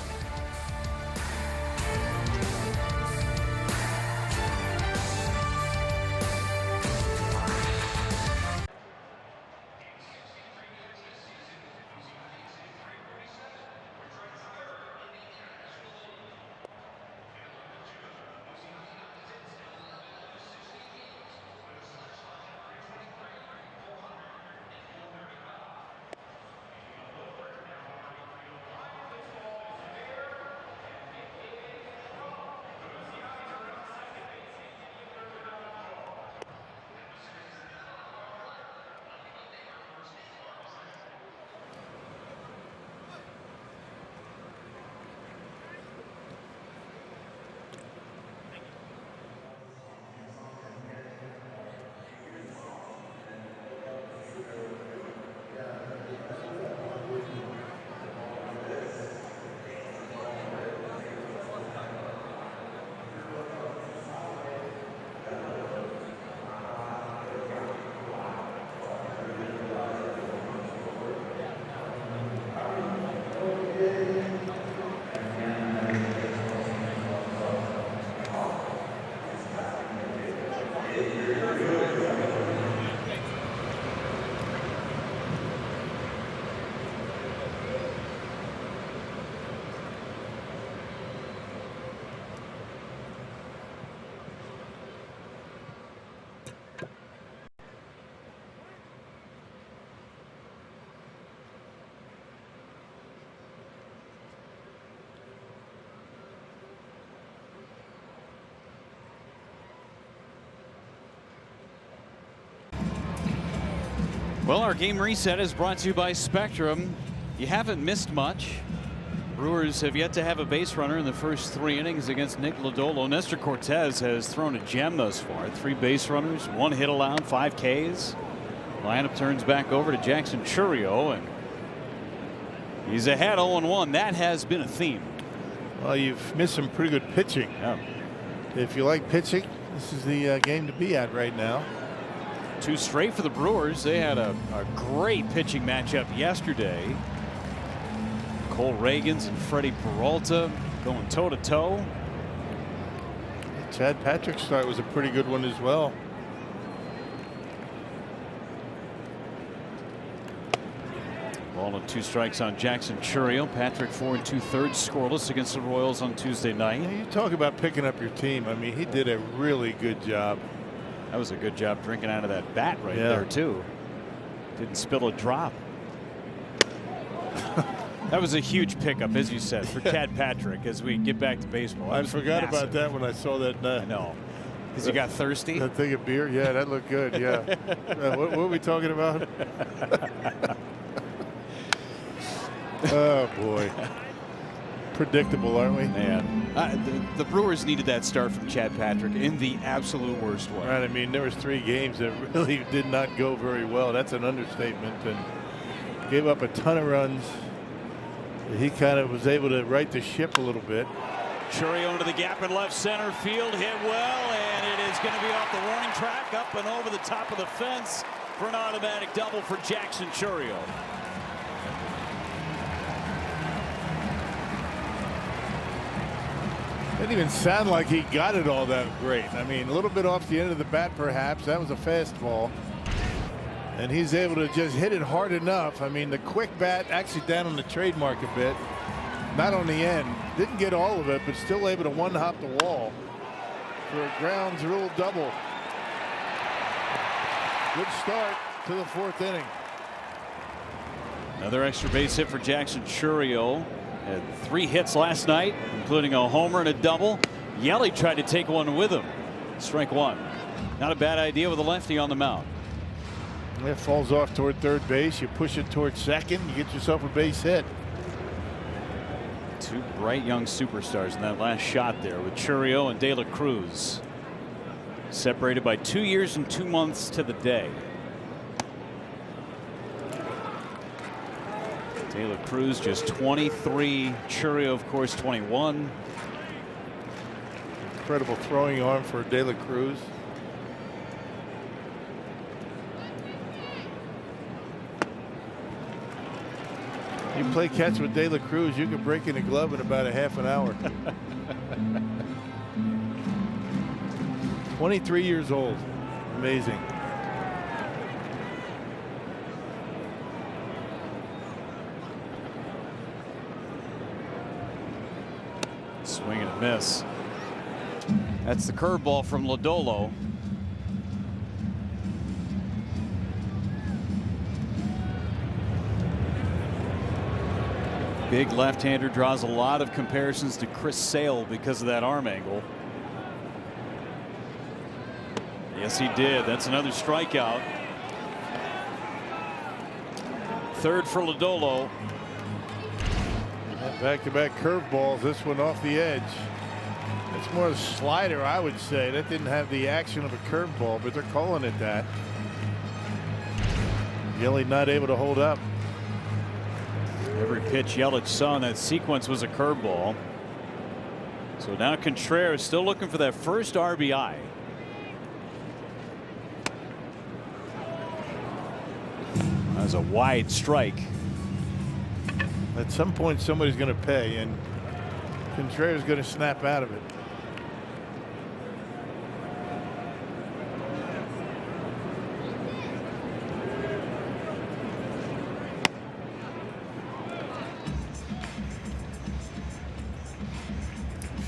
Well, our game reset is brought to you by Spectrum. You haven't missed much. Brewers have yet to have a base runner in the first 3 innings against Nick Lodolo. Nestor Cortez has thrown a gem thus far. 3 base runners, 1 hit allowed, 5 Ks. Lineup turns back over to Jackson Chourio, and he's ahead 0-1. That has been a theme. Well, you've missed some pretty good pitching. Yeah. If you like pitching, this is the game to be at right now. 2 straight for the Brewers. They had a great pitching matchup yesterday. Cole Reagans and Freddie Peralta going toe-to-toe. Chad Patrick's start was a pretty good one as well. Ball and 2 strikes on Jackson Chourio. Patrick 4 2/3 scoreless against the Royals on Tuesday night. You talk about picking up your team. I mean, he did a really good job. That was a good job drinking out of that bat right there, too. Didn't spill a drop. That was a huge pickup, as you said, for Chad Patrick as we get back to baseball. I forgot about that when I saw that. I know. Because you got thirsty? That thing of beer? Yeah, that looked good. Yeah. What were we talking about? Oh, boy. Predictable, aren't we? Man, the Brewers needed that start from Chad Patrick in the absolute worst way. Right. I mean, there was 3 games that really did not go very well. That's an understatement. And gave up a ton of runs. He kind of was able to right the ship a little bit. Chourio into the gap in left center field, hit well, and it is going to be off the warning track, up and over the top of the fence for an automatic double for Jackson Chourio. Didn't even sound like he got it all that great. I mean, a little bit off the end of the bat, perhaps. That was a fastball. And he's able to just hit it hard enough. I mean, the quick bat actually down on the trademark a bit. Not on the end. Didn't get all of it, but still able to one-hop the wall for a grounds rule double. Good start to the 4th inning. Another extra base hit for Jackson Chourio. Had 3 hits last night, including a homer and a double. Yelly tried to take one with him. Strike 1. Not a bad idea with a lefty on the mound. It falls off toward third base. You push it toward second. You get yourself a base hit. 2 bright young superstars in that last shot there with Chourio and De La Cruz. Separated by 2 years and 2 months to the day. De La Cruz just 23. Chourio, of course, 21. Incredible throwing arm for De La Cruz. You play catch with De La Cruz, you can break in a glove in about a half an hour. 23 years old. Amazing. Swing and a miss. That's the curveball from Lodolo. Big left-hander, draws a lot of comparisons to Chris Sale because of that arm angle. Yes, he did. That's another strikeout. Third for Lodolo. Back-to-back curveballs. This one off the edge. It's more a slider, I would say. That didn't have the action of a curveball, but they're calling it that. Yelich not able to hold up. Every pitch Yelich saw in that sequence was a curveball. So now Contreras still looking for that first RBI. That's a wide strike. At some point, somebody's going to pay, and Contreras is going to snap out of it.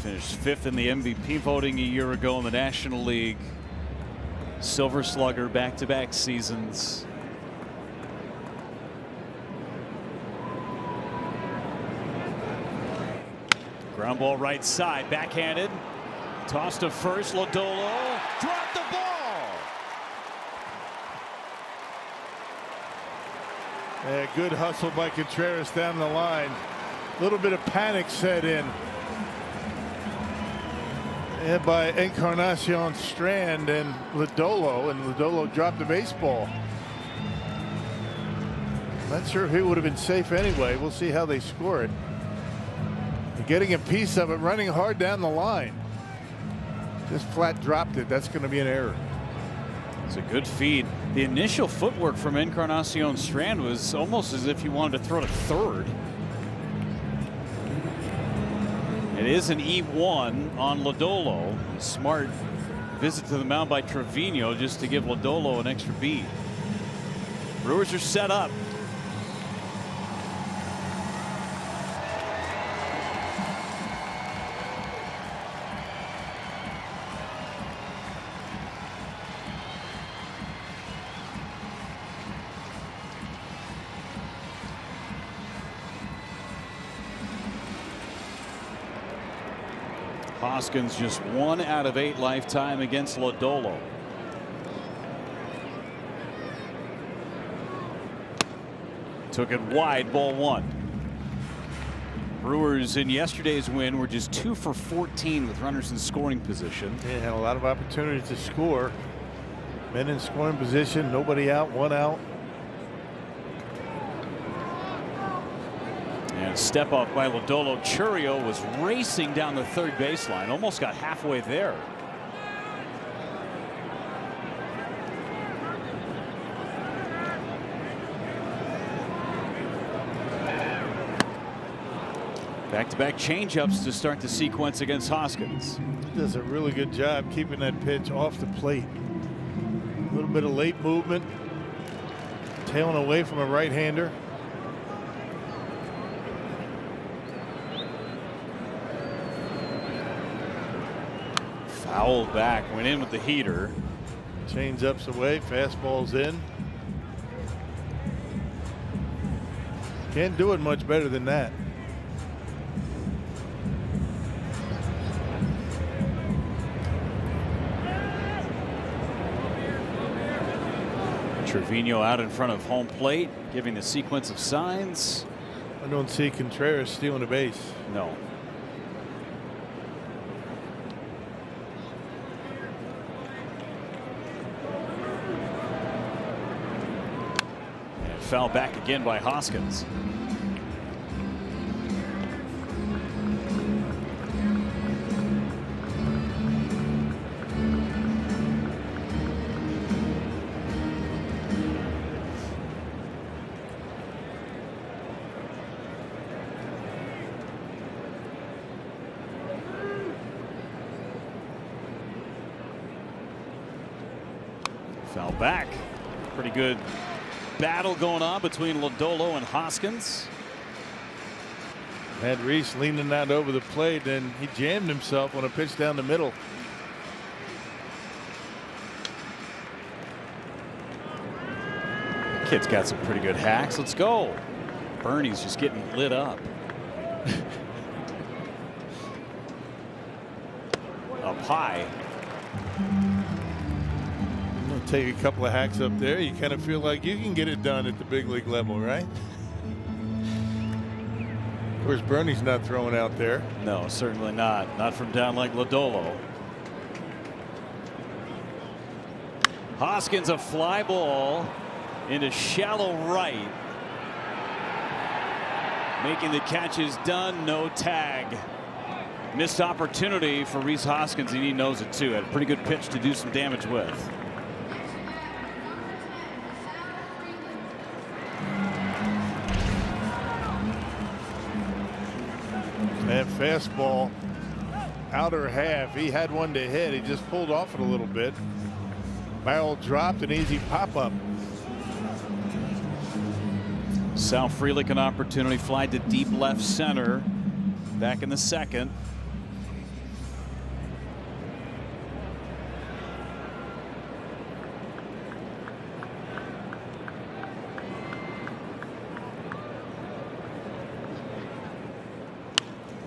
Finished 5th in the MVP voting a year ago in the National League. Silver Slugger back-to-back seasons. Ground ball right side, backhanded. Tossed to first, Lodolo dropped the ball. Yeah, good hustle by Contreras down the line. A little bit of panic set in. And by Encarnacion Strand and Lodolo dropped the baseball. Not sure if he would have been safe anyway. We'll see how they score it. Getting a piece of it, running hard down the line. Just flat dropped it. That's going to be an error. It's a good feed. The initial footwork from Encarnacion Strand was almost as if he wanted to throw to third. It is an E1 on Lodolo. Smart visit to the mound by Trevino just to give Lodolo an extra beat. Brewers are set up. Hoskins just 1 out of 8 lifetime against Lodolo. Took it wide, ball 1. Brewers in yesterday's win were just 2 for 14 with runners in scoring position. They had a lot of opportunities to score. Men in scoring position, nobody out, 1 out. And step off by Lodolo. Churio was racing down the third baseline, almost got halfway there. Back-to-back changeups to start the sequence against Hoskins. He does a really good job keeping that pitch off the plate. A little bit of late movement, tailing away from a right-hander. Fouled back, went in with the heater. Change ups away, fastballs in. Can't do it much better than that. Trevino out in front of home plate, giving the sequence of signs. I don't see Contreras stealing a base. No. And foul back again by Hoskins. Foul back. Pretty good battle going on between Lodolo and Hoskins. Had Reese leaning out over the plate, and he jammed himself on a pitch down the middle. Kid's got some pretty good hacks. Let's go. Bernie's just getting lit up. Up high. Take a couple of hacks up there. You kind of feel like you can get it done at the big league level, right? Of course, Bernie's not throwing out there. No, certainly not. Not from down like Lodolo. Hoskins, a fly ball into shallow right. Making the catch is done. No tag. Missed opportunity for Rhys Hoskins, and he knows it too. Had a pretty good pitch to do some damage with. And fastball, outer half. He had one to hit. He just pulled off it a little bit. Barrel dropped, an easy pop up. Sal Frelick an opportunity, fly to deep left center. Back in the second.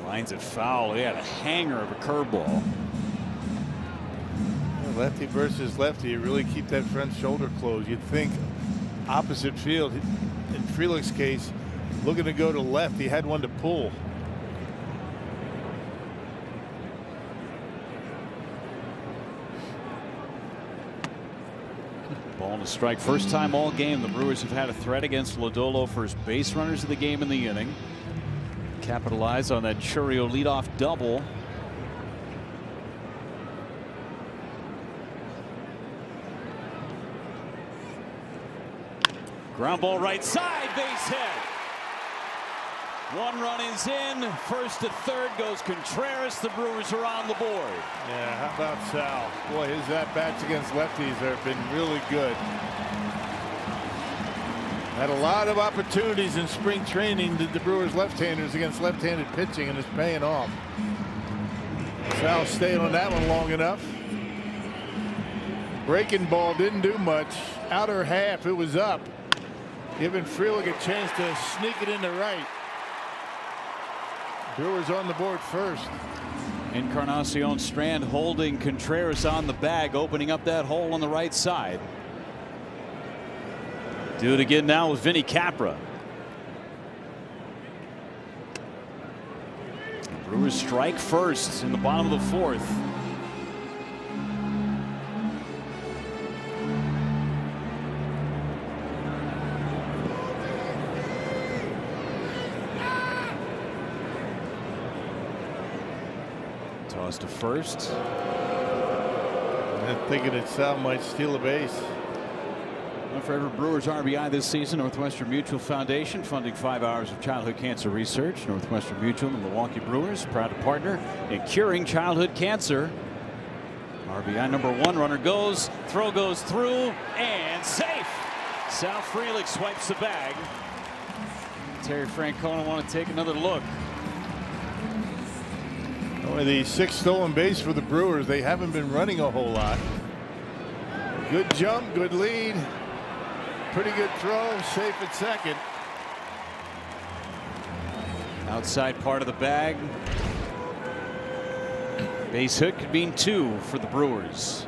Lines it foul. He had a hanger of a curveball. Lefty versus lefty, you really keep that front shoulder closed. You'd think opposite field. In Frelick's case, looking to go to left, he had one to pull. Ball and a strike. First time all game the Brewers have had a threat against Lodolo. First base runners of the game in the inning. Capitalize on that Churio leadoff double. Ground ball right side, base hit. One run is in. First to third goes Contreras. The Brewers are on the board. Yeah, how about Sal? Boy, his at-bats against lefties have been really good. Had a lot of opportunities in spring training, did the Brewers left-handers against left-handed pitching, and it's paying off. Sal stayed on that one long enough. Breaking ball didn't do much. Outer half, it was up. Giving Frelick a chance to sneak it into right. Brewers on the board first. Encarnacion Strand holding Contreras on the bag, opening up that hole on the right side. Do it again now with Vinny Capra. The Brewers strike first in the bottom of the fourth. Toss to first. And thinking that Sal might steal a base. For every Brewers RBI this season, Northwestern Mutual Foundation funding 5 hours of childhood cancer research. Northwestern Mutual and the Milwaukee Brewers proud to partner in curing childhood cancer. RBI number 1, runner goes, throw goes through, and safe. Sal Frelick swipes the bag. Terry Francona want to take another look. Only the 6th stolen base for the Brewers. They haven't been running a whole lot. Good jump, good lead. Pretty good throw, safe at second. Outside part of the bag. Base hit could mean 2 for the Brewers.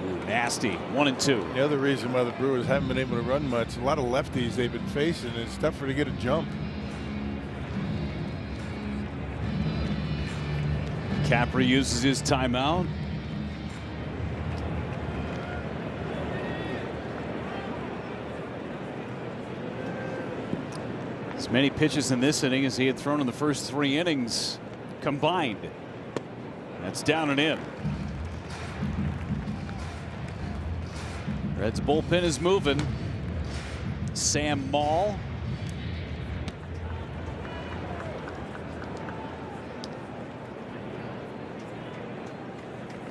Ooh, nasty. 1 and 2. The other reason why the Brewers haven't been able to run much, a lot of lefties they've been facing, it's tougher to get a jump. Capra uses his timeout. As many pitches in this inning as he had thrown in the first 3 innings combined. That's down and in. Reds bullpen is moving. Sam Maul.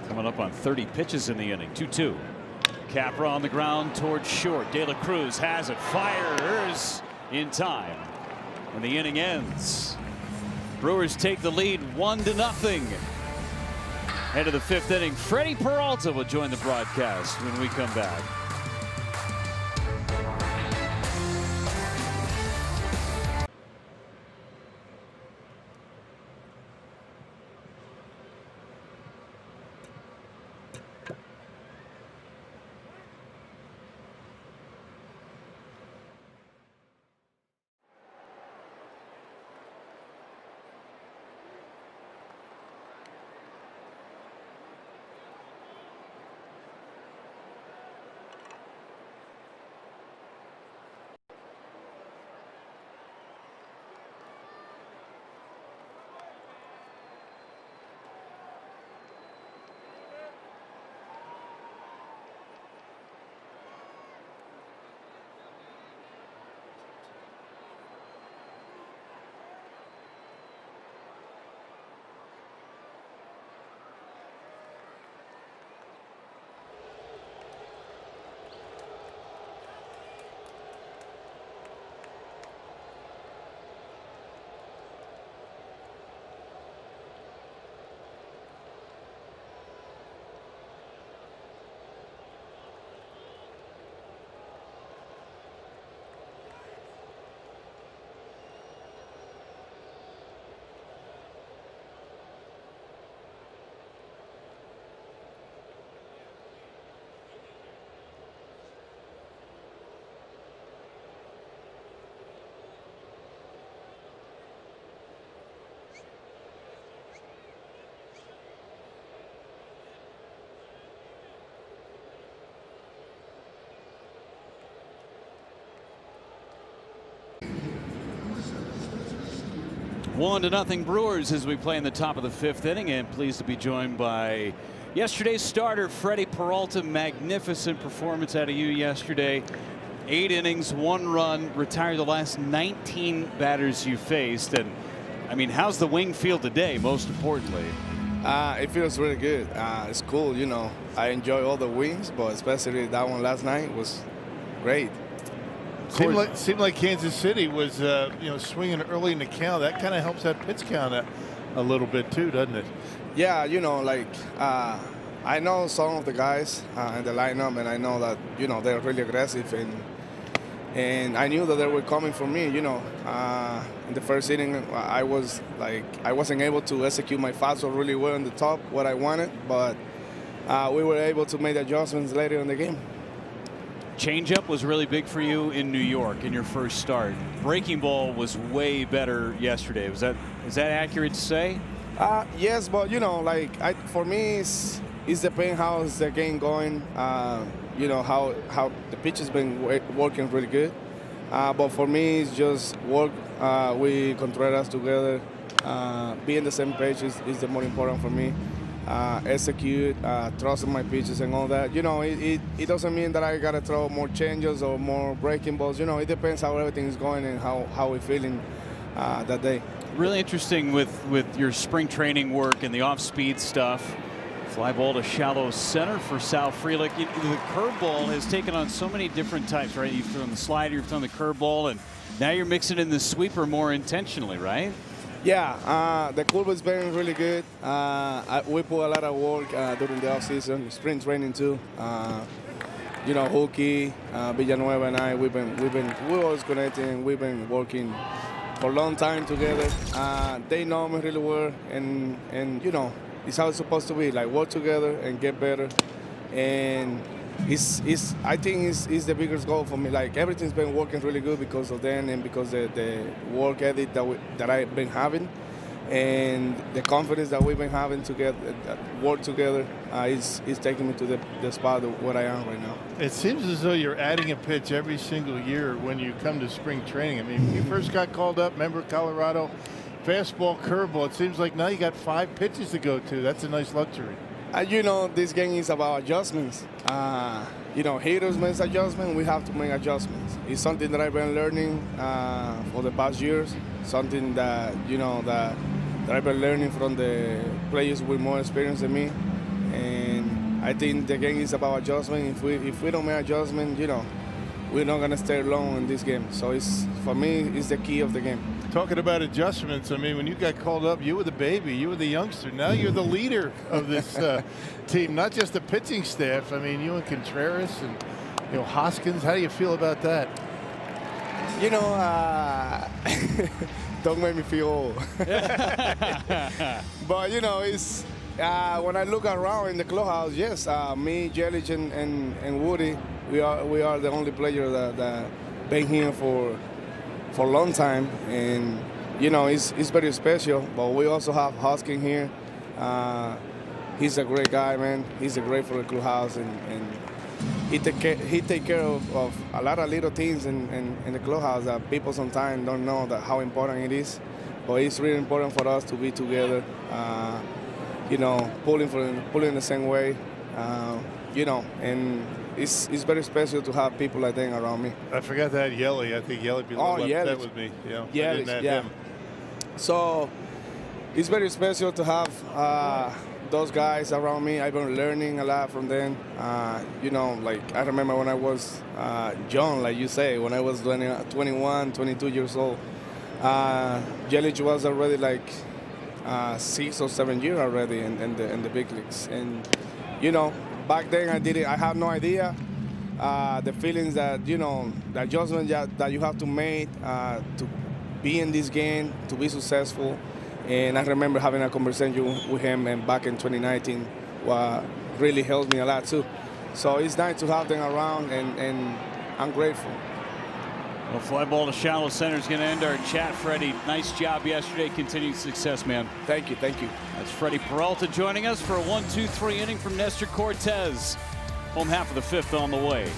Coming up on 30 pitches in the inning. 2-2. Capra on the ground towards short. De La Cruz has it. Fires in time. And the inning ends. Brewers take the lead 1-0. Head of the 5th inning. Freddie Peralta will join the broadcast when we come back. One to nothing Brewers as we play in the top of the 5th inning, and pleased to be joined by yesterday's starter Freddie Peralta. Magnificent performance out of you yesterday. 8 innings, 1 run, retired the last 19 batters you faced. And I mean, how's the wing feel today, most importantly? It feels really good. It's cool, you know. I enjoy all the wins, but especially that one last night was great. Seemed like Kansas City was swinging early in the count. That kind of helps that pitch count a little bit too, doesn't it? Yeah, you know, like I know some of the guys in the lineup, and I know that they're really aggressive, and I knew that they were coming for me. You know, in the first inning, I wasn't able to execute my fastball really well on the top, what I wanted, but we were able to make adjustments later in the game. Changeup was really big for you in New York in your first start. Breaking ball was way better yesterday. Is that accurate to say? Yes, but for me, it's depends how's the game going. How the pitch has been working really good. But for me, it's just work. We Contreras together. Being the same page is the more important for me. Execute, trust in my pitches and all that. It doesn't mean that I gotta throw more changes or more breaking balls. It depends how everything is going and how we're feeling that day. Really interesting with your spring training work and the off-speed stuff. Fly ball to shallow center for Sal Frelick. The curveball has taken on so many different types, right? You've thrown the slider, you've thrown the curveball, and now you're mixing in the sweeper more intentionally, right? Yeah, the curve has been really good. We put a lot of work during the offseason, spring training too. Hookie, Villanueva, and I, we're always connecting. We've been working for a long time together. They know me really well, and it's how it's supposed to be. Like work together and get better. And I think it's the biggest goal for me. Like everything's been working really good because of them and because of the work ethic that I've been having, and the confidence that we've been having together, work together, is taking me to the spot of where I am right now. It seems as though you're adding a pitch every single year when you come to spring training. I mean, when you first got called up, remember Colorado, fastball, curveball. It seems like now you got 5 pitches to go to. That's a nice luxury. This game is about adjustments. Hitters make adjustments. We have to make adjustments. It's something that I've been learning for the past years. Something that that I've been learning from the players with more experience than me. And I think the game is about adjustment. If we don't make adjustment, you know, we're not gonna stay long in this game. So it's, for me, it's the key of the game. Talking about adjustments, I mean, when you got called up, you were the baby, you were the youngster. Now you're the leader of this team, not just the pitching staff. I mean, you and Contreras and, you know, Hoskins. How do you feel about that? You know, don't make me feel old. But, you know, it's when I look around in the clubhouse, yes, me, Yelich, and Woody, we are the only player that been here for a long time. And, you know, it's very special. But we also have Hoskins here. He's a great guy, man. He's a great for the clubhouse, and he take care of a lot of little things in the clubhouse that people sometimes don't know that how important it is. But it's really important for us to be together. You know, pulling the same way. You know, and it's very special to have people like that around me. I forgot to add Yelly. I think Yelly be a little upset with me. Yeah, yeah. So it's very special to have those guys around me. I've been learning a lot from them. You know, like I remember when I was young, like you say, when I was 21, 22 years old. Yelich was already like 6 or 7 years already in the big leagues. And, you know, back then I had no idea the feelings that, you know, the adjustment that you have to make to be in this game, to be successful. And I remember having a conversation with him and back in 2019, what really helped me a lot too. So it's nice to have them around, and I'm grateful. Well, fly ball to shallow center is going to end our chat. Freddie, nice job yesterday. Continued success, man. Thank you, thank you. That's Freddie Peralta joining us for a 1-2-3 inning from Nestor Cortez. Home half of the fifth on the way.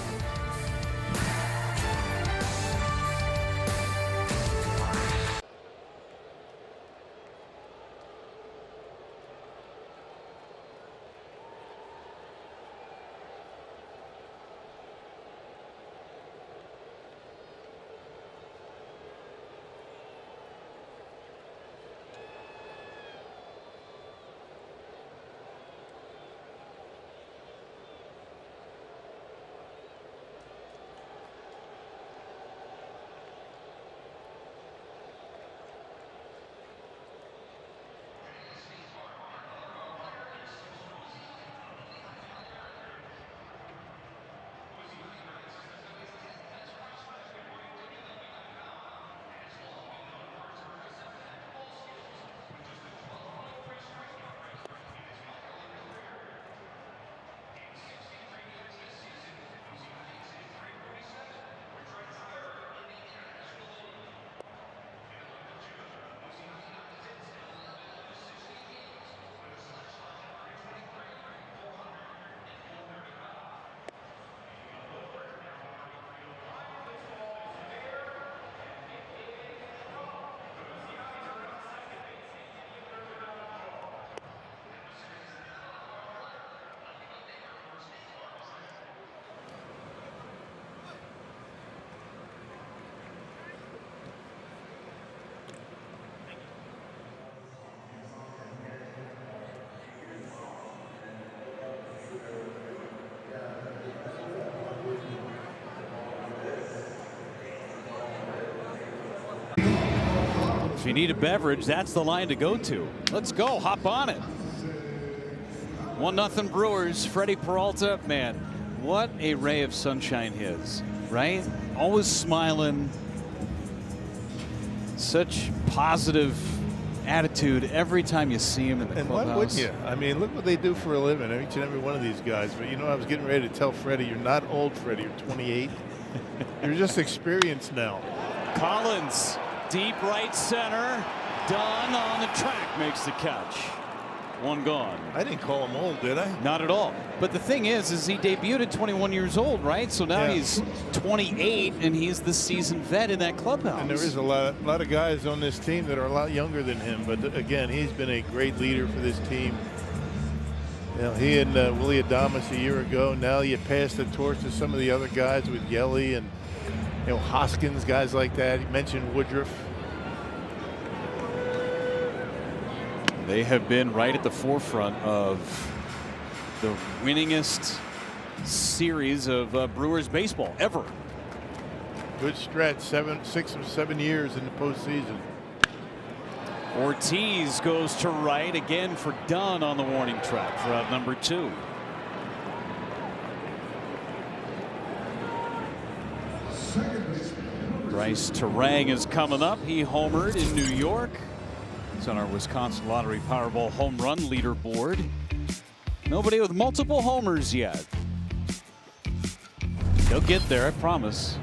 If you need a beverage, that's the line to go to. Let's go. Hop on it. 1-0 Brewers. Freddie Peralta, man, what a ray of sunshine he is, right? Always smiling. Such positive attitude every time you see him in the clubhouse. And why wouldn't you? I mean, look what they do for a living, each and every one of these guys. But, you know, I was getting ready to tell Freddie, you're not old, Freddie. You're 28. You're just experienced now. Collins, deep right center. Dunn on the track makes the catch. One gone. I didn't call him old, did I? Not at all. But the thing is he debuted at 21 years old, right? So now he's 28, and he's the seasoned vet in that clubhouse. And there is a lot of guys on this team that are a lot younger than him. But again, he's been a great leader for this team. You know, he and Willie Adames a year ago. Now you pass the torch to some of the other guys with Yelly and, you know, Hoskins, guys like that. He mentioned Woodruff. They have been right at the forefront of the winningest series of Brewers baseball ever. Good stretch, 6 or 7 years in the postseason. Ortiz goes to right again for Dunn on the warning track for out number 2. Bryce Terang is coming up. He homered in New York. He's on our Wisconsin Lottery Powerball home run leaderboard. Nobody with multiple homers yet. He'll get there, I promise.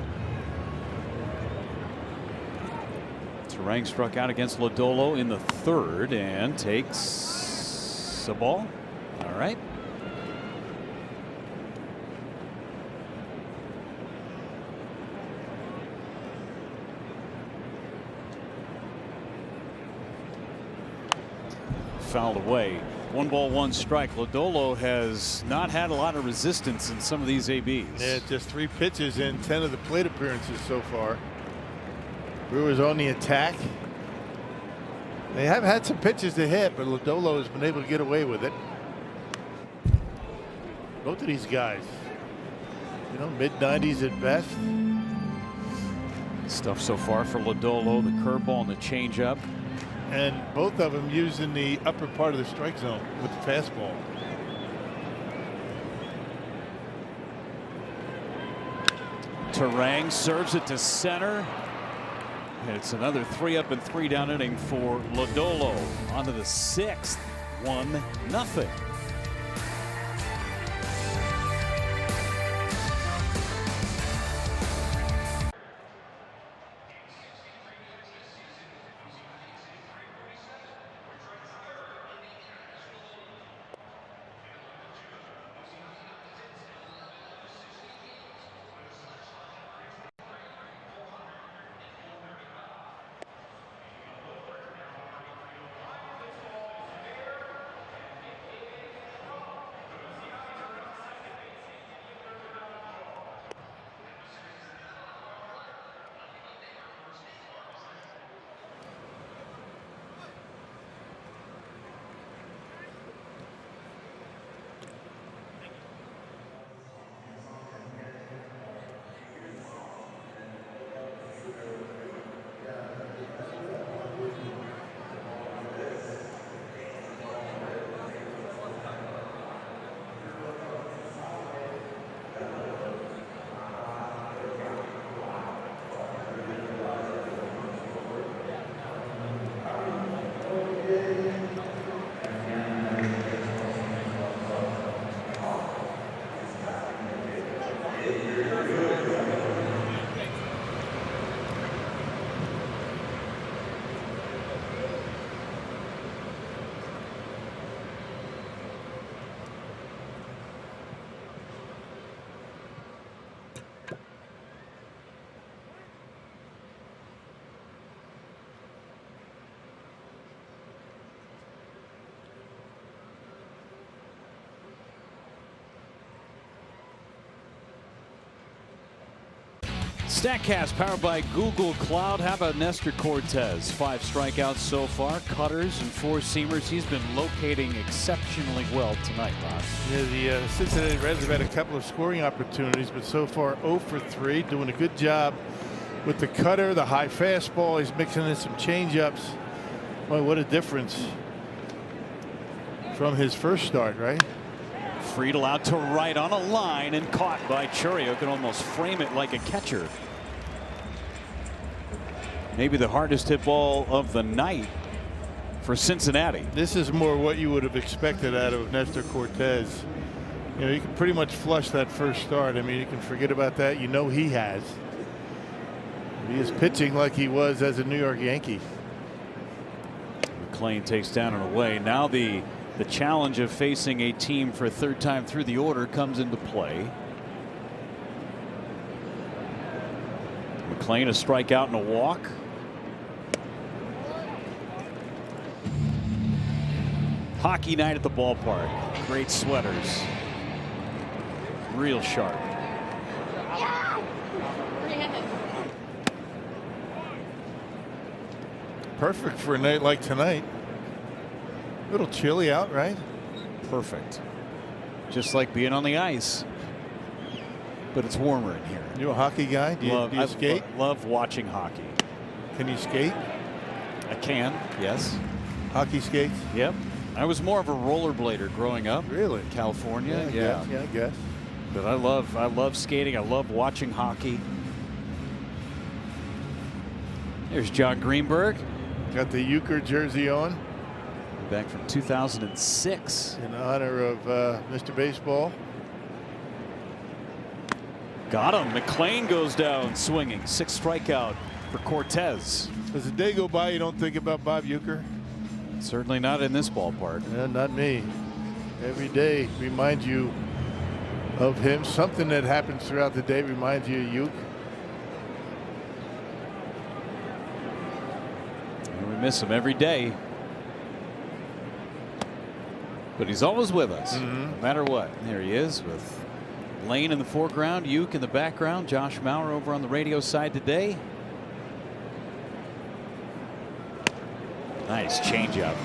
Terang struck out against Lodolo in the 3rd and takes a ball. All right. Fouled away. 1 ball, 1 strike. Lodolo has not had a lot of resistance in some of these ABs. Yeah, just 3 pitches in 10 of the plate appearances so far. Brewers on the attack. They have had some pitches to hit, but Lodolo has been able to get away with it. Both of these guys, you know, mid-90s at best. Stuff so far for Lodolo, the curveball and the changeup. And both of them using the upper part of the strike zone with the fastball. Terang serves it to center. It's another 3 up and 3 down inning for Lodolo. On to the 6th. 1-0. StatCast powered by Google Cloud. How about Nestor Cortez? 5 strikeouts so far, cutters and 4-seamers. He's been locating exceptionally well tonight, Bob. Yeah, the Cincinnati Reds have had a couple of scoring opportunities, but so far 0 for 3, doing a good job with the cutter, the high fastball. He's mixing in some changeups. Boy, what a difference from his first start, right? Friedel out to right on a line and caught by Churio. Can almost frame it like a catcher. Maybe the hardest hit ball of the night for Cincinnati. This is more what you would have expected out of Nestor Cortez. You know, you can pretty much flush that first start. I mean, you can forget about that. You know he has. He is pitching like he was as a New York Yankee. McClain takes down and away. Now the challenge of facing a team for a 3rd time through the order comes into play. McClain a strikeout and a walk. Hockey night at the ballpark. Great sweaters. Real sharp. Perfect for a night like tonight. A little chilly out, right? Perfect. just like being on the ice, but it's warmer in here. You a hockey guy? Do you skate? Love watching hockey. Can you skate? I can, yes. Hockey skates? Yep. I was more of a rollerblader growing up. Really? California. Yeah, I guess. But I love skating. I love watching hockey. There's John Greenberg. Got the Euchre jersey on. Back from 2006. In honor of Mr. Baseball. Got him. McLean goes down swinging. 6th strikeout for Cortez. As the day go by, you don't think about Bob Euchre? Certainly not in this ballpark. Not me. Every day reminds you of him. Something that happens throughout the day reminds you of Euchre. And we miss him every day. But he's always with us, no matter what. There he is with Lane in the foreground, Uke in the background. Josh Maurer over on the radio side today. Nice changeup.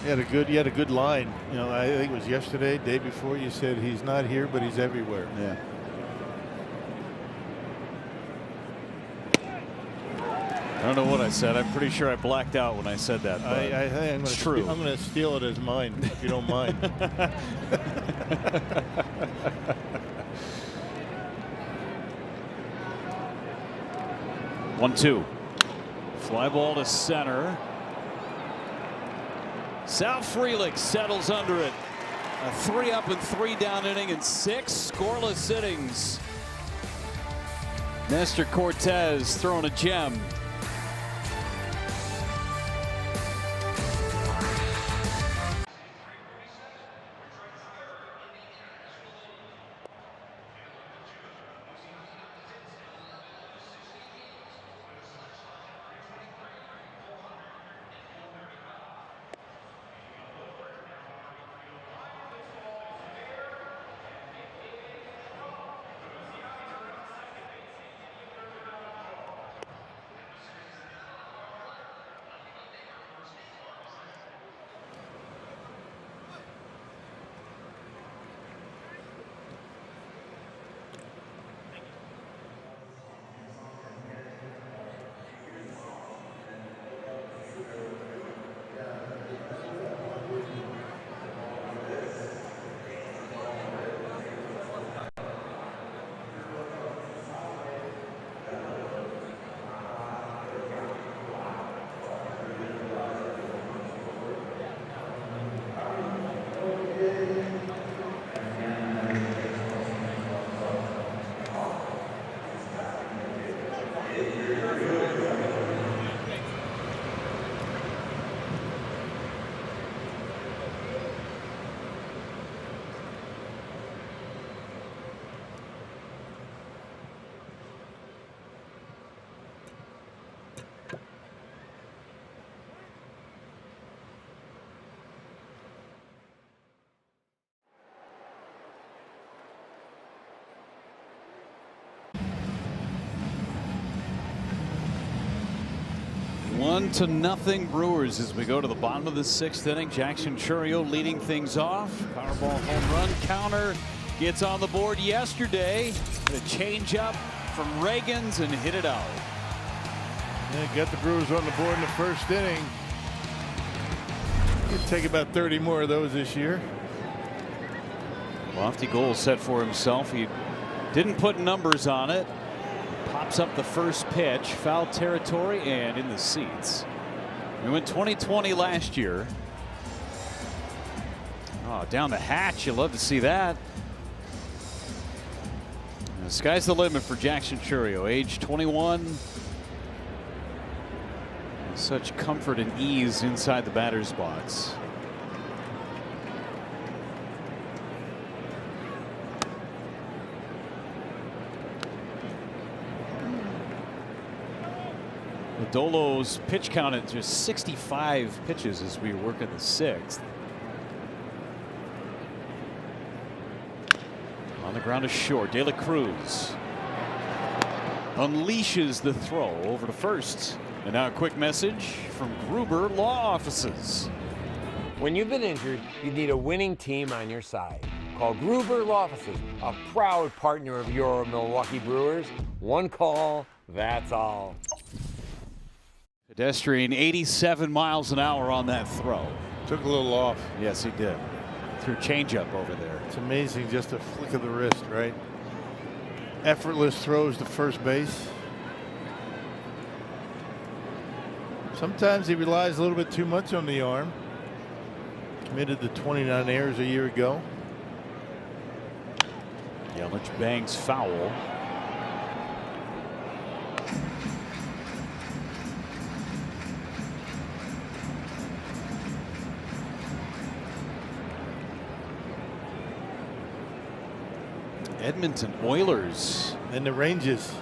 You had a good line. You know, I think it was yesterday, day before. You said he's not here, but he's everywhere. Yeah. I don't know what I said. I'm pretty sure I blacked out when I said that. I think it's true. I'm going to steal it as mine, if you don't mind. 1-2. Fly ball to center. Sal Frelick settles under it. A 3-up and 3-down inning and 6 scoreless innings. Nestor Cortez throwing a gem. One to nothing Brewers as we go to the bottom of the 6th inning. Jackson Chourio leading things off. Powerball home run counter gets on the board yesterday. The changeup from Reagans and hit it out. Yeah, got the Brewers on the board in the 1st inning. Could take about 30 more of those this year. Lofty goal set for himself. He didn't put numbers on it. Pops up the first pitch, foul territory and in the seats. We went 20-20 last year. Oh, down the hatch, you love to see that. And the sky's the limit for Jackson Chourio, age 21. Such comfort and ease inside the batter's box. Dolo's pitch count at just 65 pitches as we work in the 6th. On the ground is short. De La Cruz unleashes the throw over to first. And now a quick message from Gruber Law Offices. When you've been injured, you need a winning team on your side. Call Gruber Law Offices, a proud partner of your Milwaukee Brewers. One call, that's all. Pedestrian 87 miles an hour on that throw. Took a little off. Yes, he did. Threw changeup over there. It's amazing, just a flick of the wrist, right? Effortless throws to first base. Sometimes he relies a little bit too much on the arm. Committed to 29 errors a year ago. Yelich bangs foul. Edmonton Oilers. And the Rangers.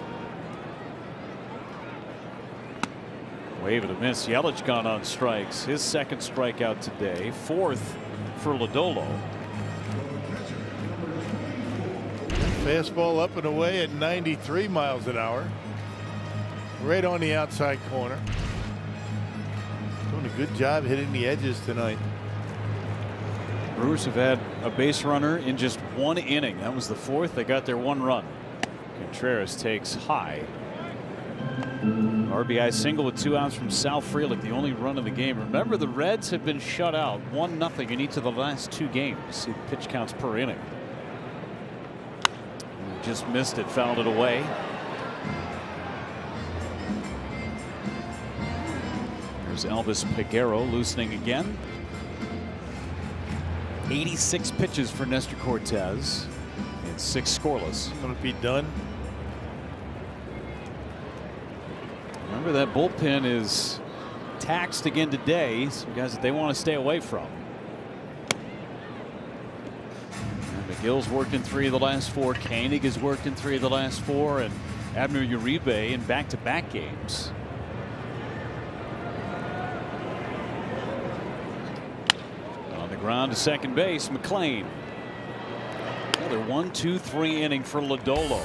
Wave and a miss. Yelich gone on strikes. His second strikeout today. Fourth for Lodolo. Fastball up and away at 93 miles an hour. Right on the outside corner. Doing a good job hitting the edges tonight. Brewers have had a base runner in just one inning. That was the fourth. They got their one run. Contreras takes high. RBI single with 2 outs from Sal Frelick, the only run of the game. Remember, the Reds have been shut out 1-0 in each of the last 2 games. See the pitch counts per inning. Just missed it, fouled it away. There's Elvis Peguero loosening again. 86 pitches for Nestor Cortez and 6 scoreless. Going to be done. Remember, that bullpen is taxed again today. Some guys that they want to stay away from. And McGill's worked in 3 of the last 4. Koenig has worked in 3 of the last 4, and Abner Uribe in back-to-back games. On the ground to second base, McLean. Another 1-2-3 inning for Lodolo.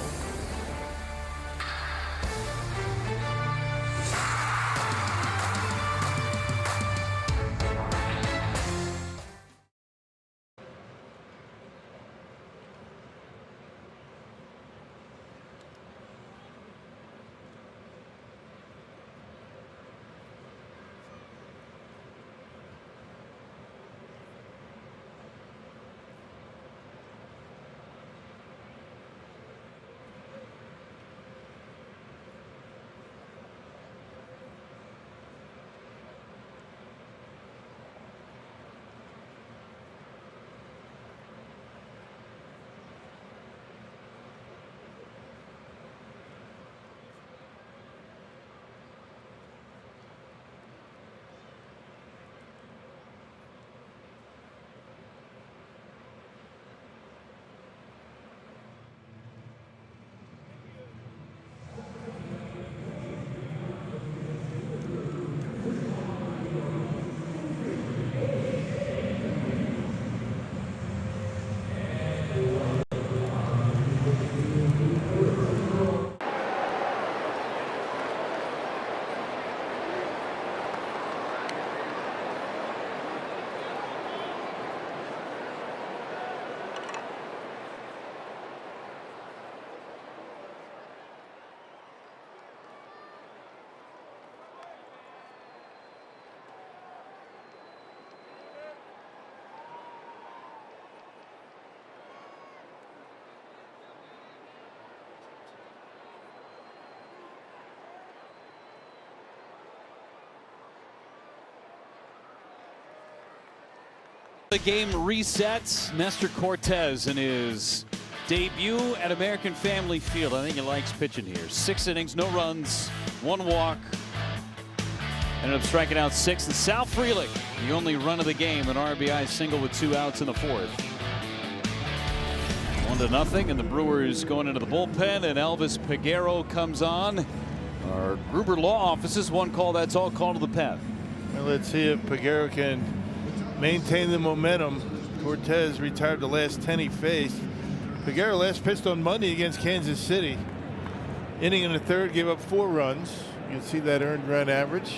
The game resets. Nestor Cortez in his debut at American Family Field. I think he likes pitching here. 6 innings, no runs, 1 walk. Ended up striking out 6. And Sal Frelick, the only run of the game, an RBI single with 2 outs in the 4th. 1-0, and the Brewers going into the bullpen, and Elvis Peguero comes on. Our Gruber Law Offices, 1 call, that's all, call to the pen. Well, let's see if Peguero can maintain the momentum. Cortez retired the last 10 he faced. Peguero last pitched on Monday against Kansas City. Inning in the 3rd, gave up 4 runs. You can see that earned run average.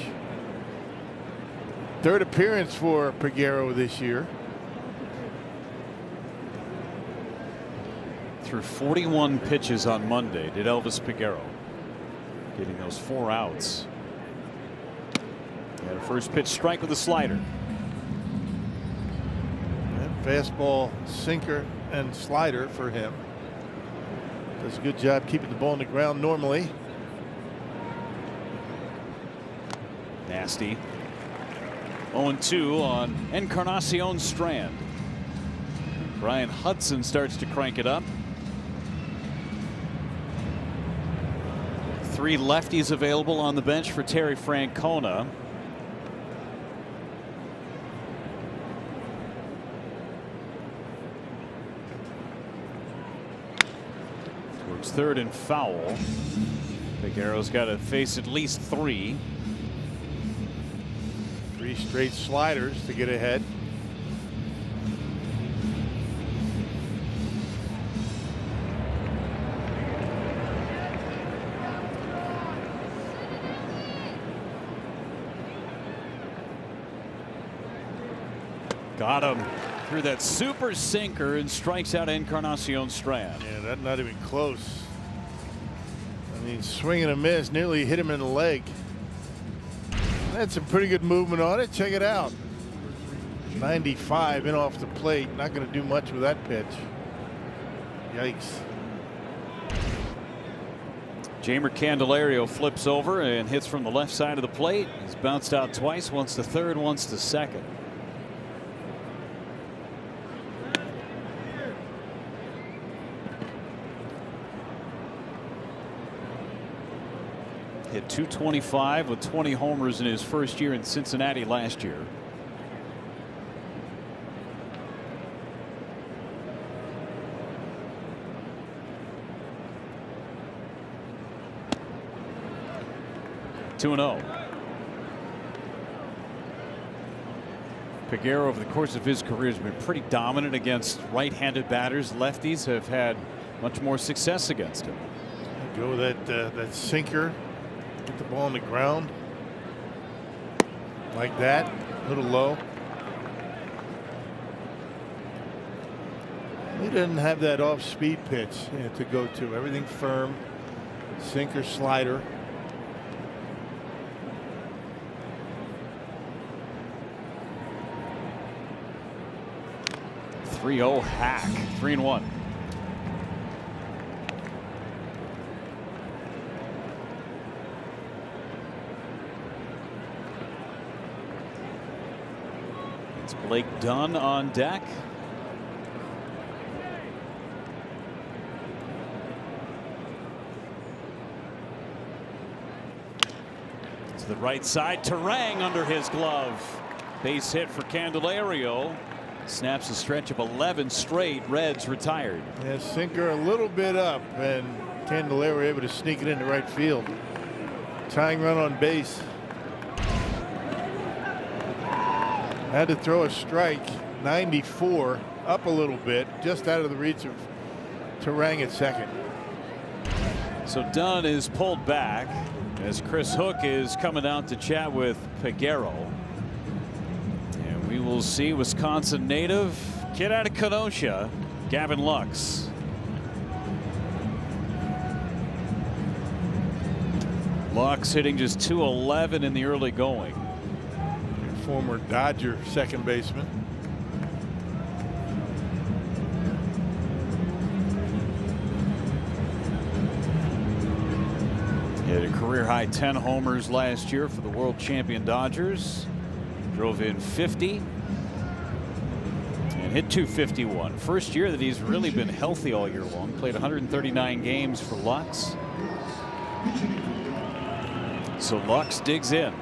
Third appearance for Peguero this year. Threw 41 pitches on Monday, did Elvis Peguero, getting those 4 outs. He had a first pitch strike with a slider. And fastball, sinker, and slider for him. Does a good job keeping the ball on the ground normally. Nasty. 0-2 on Encarnacion Strand. Brian Hudson starts to crank it up. 3 lefties available on the bench for Terry Francona. Towards third and foul. Peguero's got to face at least 3. 3 straight sliders to get ahead. Got him through that super sinker and strikes out Encarnacion Strand. Yeah, that's not even close. I mean, swing and a miss, nearly hit him in the leg. That's some pretty good movement on it. Check it out. 95 in off the plate. Not going to do much with that pitch. Yikes. Jamer Candelario flips over and hits from the left side of the plate. He's bounced out twice, once to third, once to second. Hit .225 with 20 homers in his first year in Cincinnati last year. Two and 0. Peguero over the course of his career has been pretty dominant against right-handed batters. Lefties have had much more success against him. Go with that sinker. Get the ball on the ground like that, a little low. He doesn't have that off-speed pitch to go to. Everything firm, sinker, slider. .30 hack, 3-1. It's Blake Dunn on deck. To the right side, Terang under his glove. Base hit for Candelario. Snaps a stretch of 11 straight. Reds retired. Yeah, sinker a little bit up, and Candelario able to sneak it into right field. Tying run on base. Had to throw a strike. 94, up a little bit, just out of the reach of Terang at second. So Dunn is pulled back as Chris Hook is coming out to chat with Peguero. And we will see Wisconsin native, kid out of Kenosha, Gavin Lux. Lux hitting just .211 in the early going. Former Dodger second baseman. He had a career high 10 homers last year for the world champion Dodgers. Drove in 50 and hit .251. First year that he's really been healthy all year long. Played 139 games for Lux. So Lux digs in.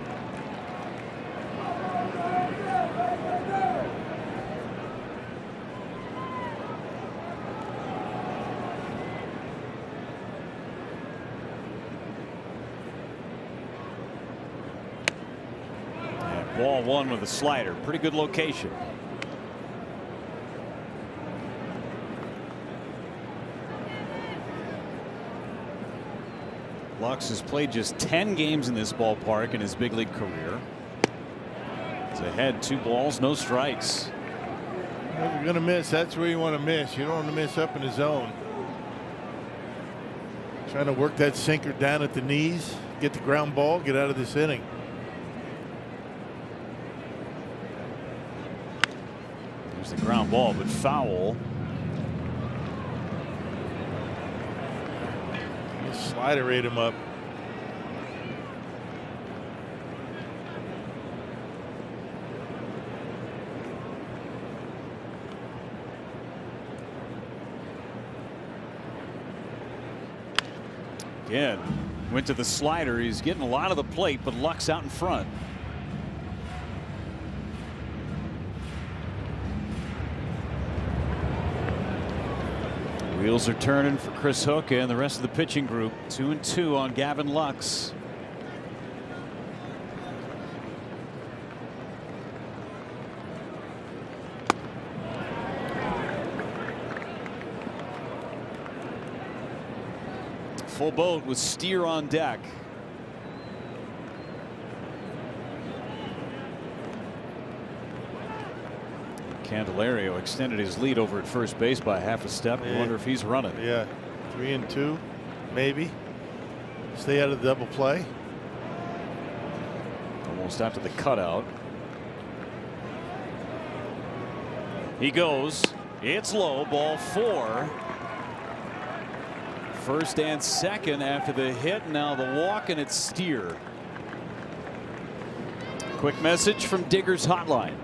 Ball one with a slider. Pretty good location. Lux has played just 10 games in this ballpark in his big league career. He's ahead, 2 balls, no strikes. If you're going to miss, that's where you want to miss. You don't want to miss up in the zone. Trying to work that sinker down at the knees, get the ground ball, get out of this inning. There's the ground ball, but foul. Slider ate him up. Again, went to the slider. He's getting a lot of the plate, but Luck's out in front. Wheels are turning for Chris Hook and the rest of the pitching group. 2-2 on Gavin Lux. Full boat with Steer on deck. Candelario extended his lead over at first base by half a step. I wonder if he's running. Yeah, 3-2, maybe. Stay out of the double play. Almost after the cutout. He goes. It's low. Ball 4. First and second after the hit. Now the walk, and it's Steer. Quick message from Digger's Hotline.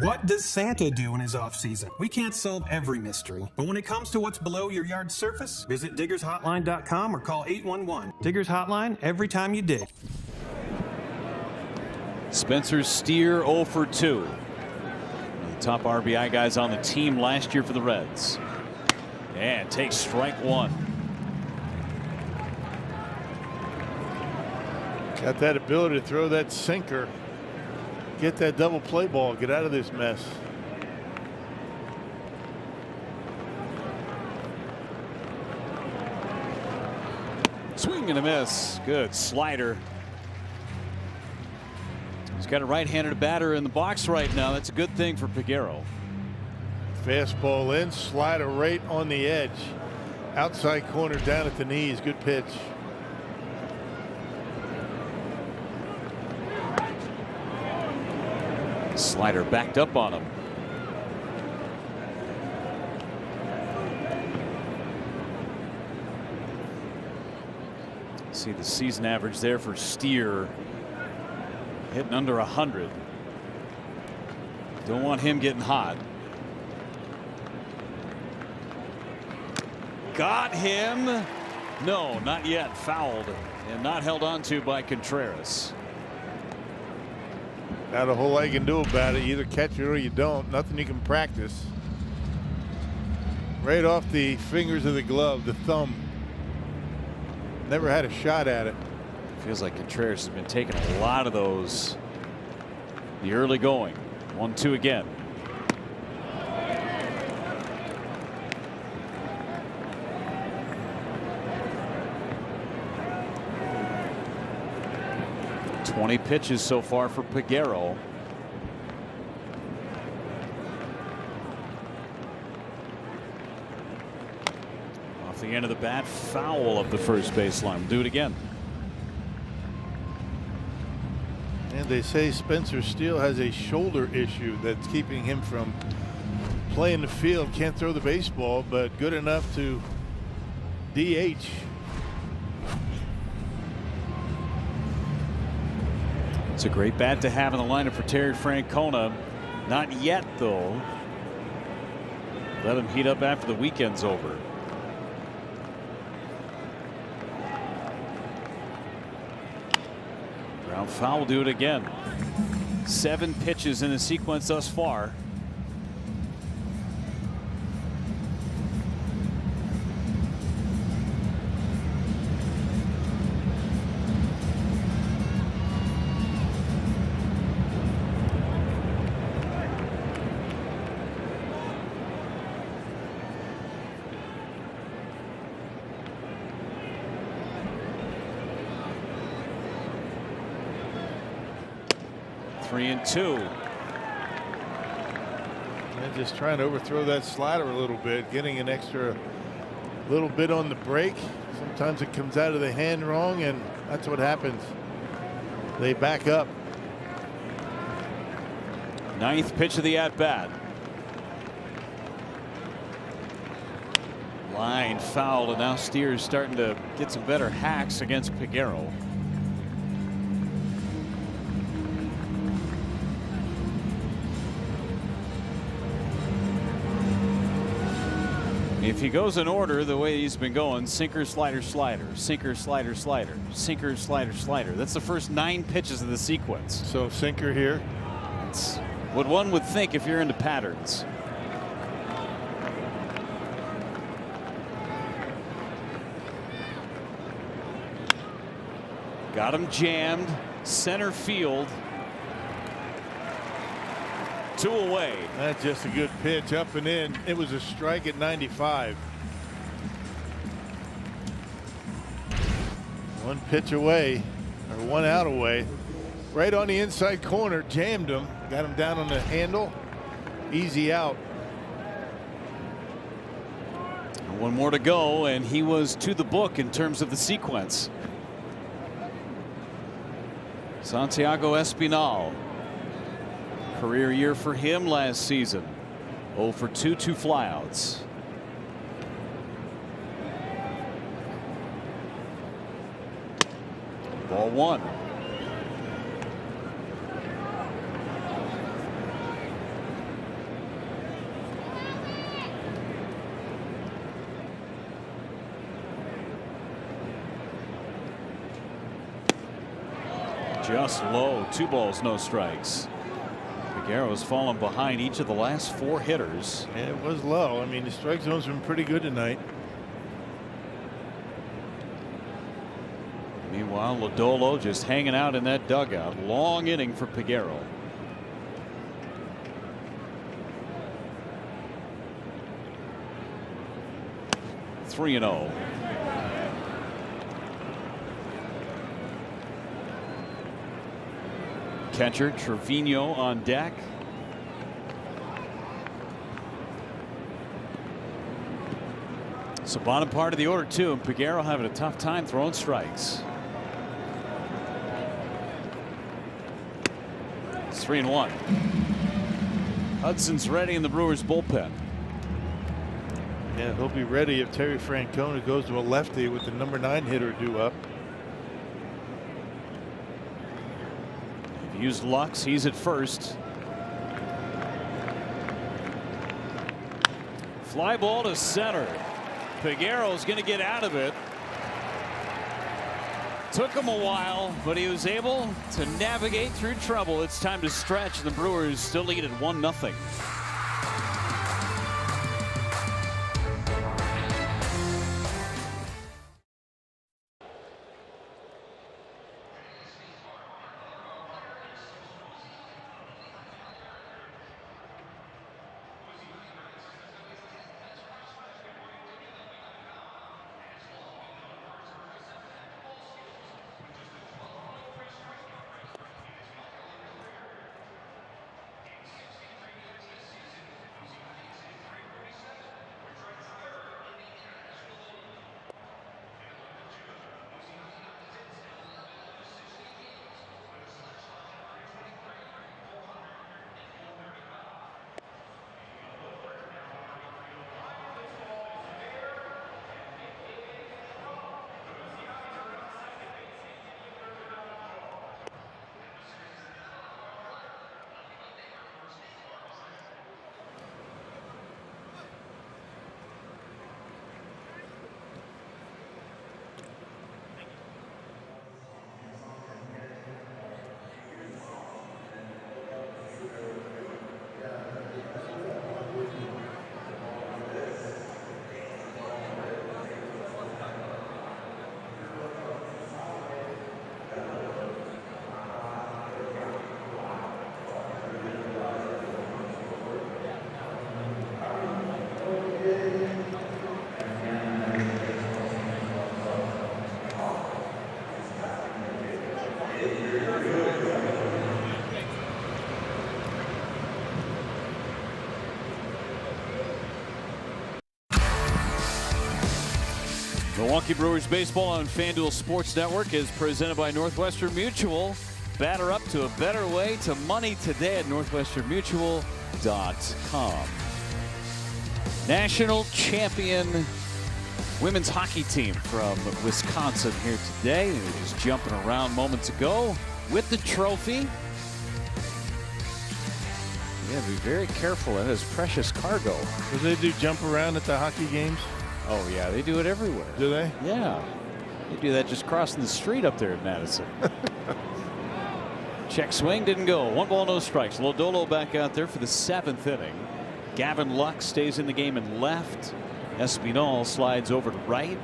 What does Santa do in his off-season? We can't solve every mystery, but when it comes to what's below your yard surface, visit diggershotline.com or call 811. Digger's Hotline, every time you dig. Spencer Steer 0 for 2. One of the top RBI guys on the team last year for the Reds. And takes strike 1. Got that ability to throw that sinker. Get that double play ball. Get out of this mess. Swing and a miss. Good slider. He's got a right-handed batter in the box right now. That's a good thing for Peguero. Fastball in, slider right on the edge. Outside corner down at the knees. Good pitch. Slider backed up on him. See the season average there for Steer. Hitting under 100. Don't want him getting hot. Got him. No, not yet. Fouled and not held on to by Contreras. Not a whole lot you can do about it. You either catch it or you don't. Nothing you can practice. Right off the fingers of the glove, the thumb. Never had a shot at it. Feels like Contreras has been taking a lot of those. The early going. 1-2 again. Twenty pitches so far for Peguero. Off the end of the bat, foul up the first baseline. Do it again. And they say Spencer Steele has a shoulder issue that's keeping him from playing the field. Can't throw the baseball, but good enough to DH. It's a great bat to have in the lineup for Terry Francona. Not yet, though. Let him heat up after the weekend's over. Ground foul will do it again. 7 pitches in the sequence thus far. 3-2. And just trying to overthrow that slider a little bit, getting an extra little bit on the break. Sometimes it comes out of the hand wrong, and that's what happens. They back up. 9th pitch of the at-bat. Line foul, and now Steers starting to get some better hacks against Peguero. If he goes in order the way he's been going, sinker, slider, slider, sinker, slider, slider, sinker, slider, slider. That's the first 9 pitches of the sequence. So sinker here. That's what one would think if you're into patterns. Got him jammed, center field. 2 away. That's just a good pitch up and in. It was a strike at 95. 1 pitch away, or 1 out away. Right on the inside corner, jammed him, got him down on the handle. Easy out. 1 more to go, and he was to the book in terms of the sequence. Santiago Espinal. Career year for him last season. 0 for 2, 2 flyouts. Ball 1. Just low. 2 balls, no strikes. Peguero's fallen behind each of the last 4 hitters. Yeah, it was low. I mean, the strike zone's been pretty good tonight. Meanwhile, Lodolo just hanging out in that dugout. Long inning for Peguero. Three and 0. Catcher Trevino on deck. So bottom part of the order too, and Peguero having a tough time throwing strikes. It's 3-1. Hudson's ready in the Brewers bullpen. Yeah, he'll be ready if Terry Francona goes to a lefty with the number 9 hitter due up. Used Lux, he's at first. Fly ball to center. Peguero's going to get out of it. Took him a while, but he was able to navigate through trouble. It's time to stretch. The Brewers still lead at 1-0. Milwaukee Brewers baseball on FanDuel Sports Network is presented by Northwestern Mutual. Batter up to a better way to money today at northwesternmutual.com. National champion women's hockey team from Wisconsin here today. They were just jumping around moments ago with the trophy. Yeah, be very careful. That is precious cargo. Do they do jump around at the hockey games? Oh, yeah, they do it everywhere. Do they? Yeah. They do that just crossing the street up there in Madison. Check swing didn't go. 1 ball, no strikes. Lodolo back out there for the 7th inning. Gavin Luck stays in the game in left. Espinal slides over to right.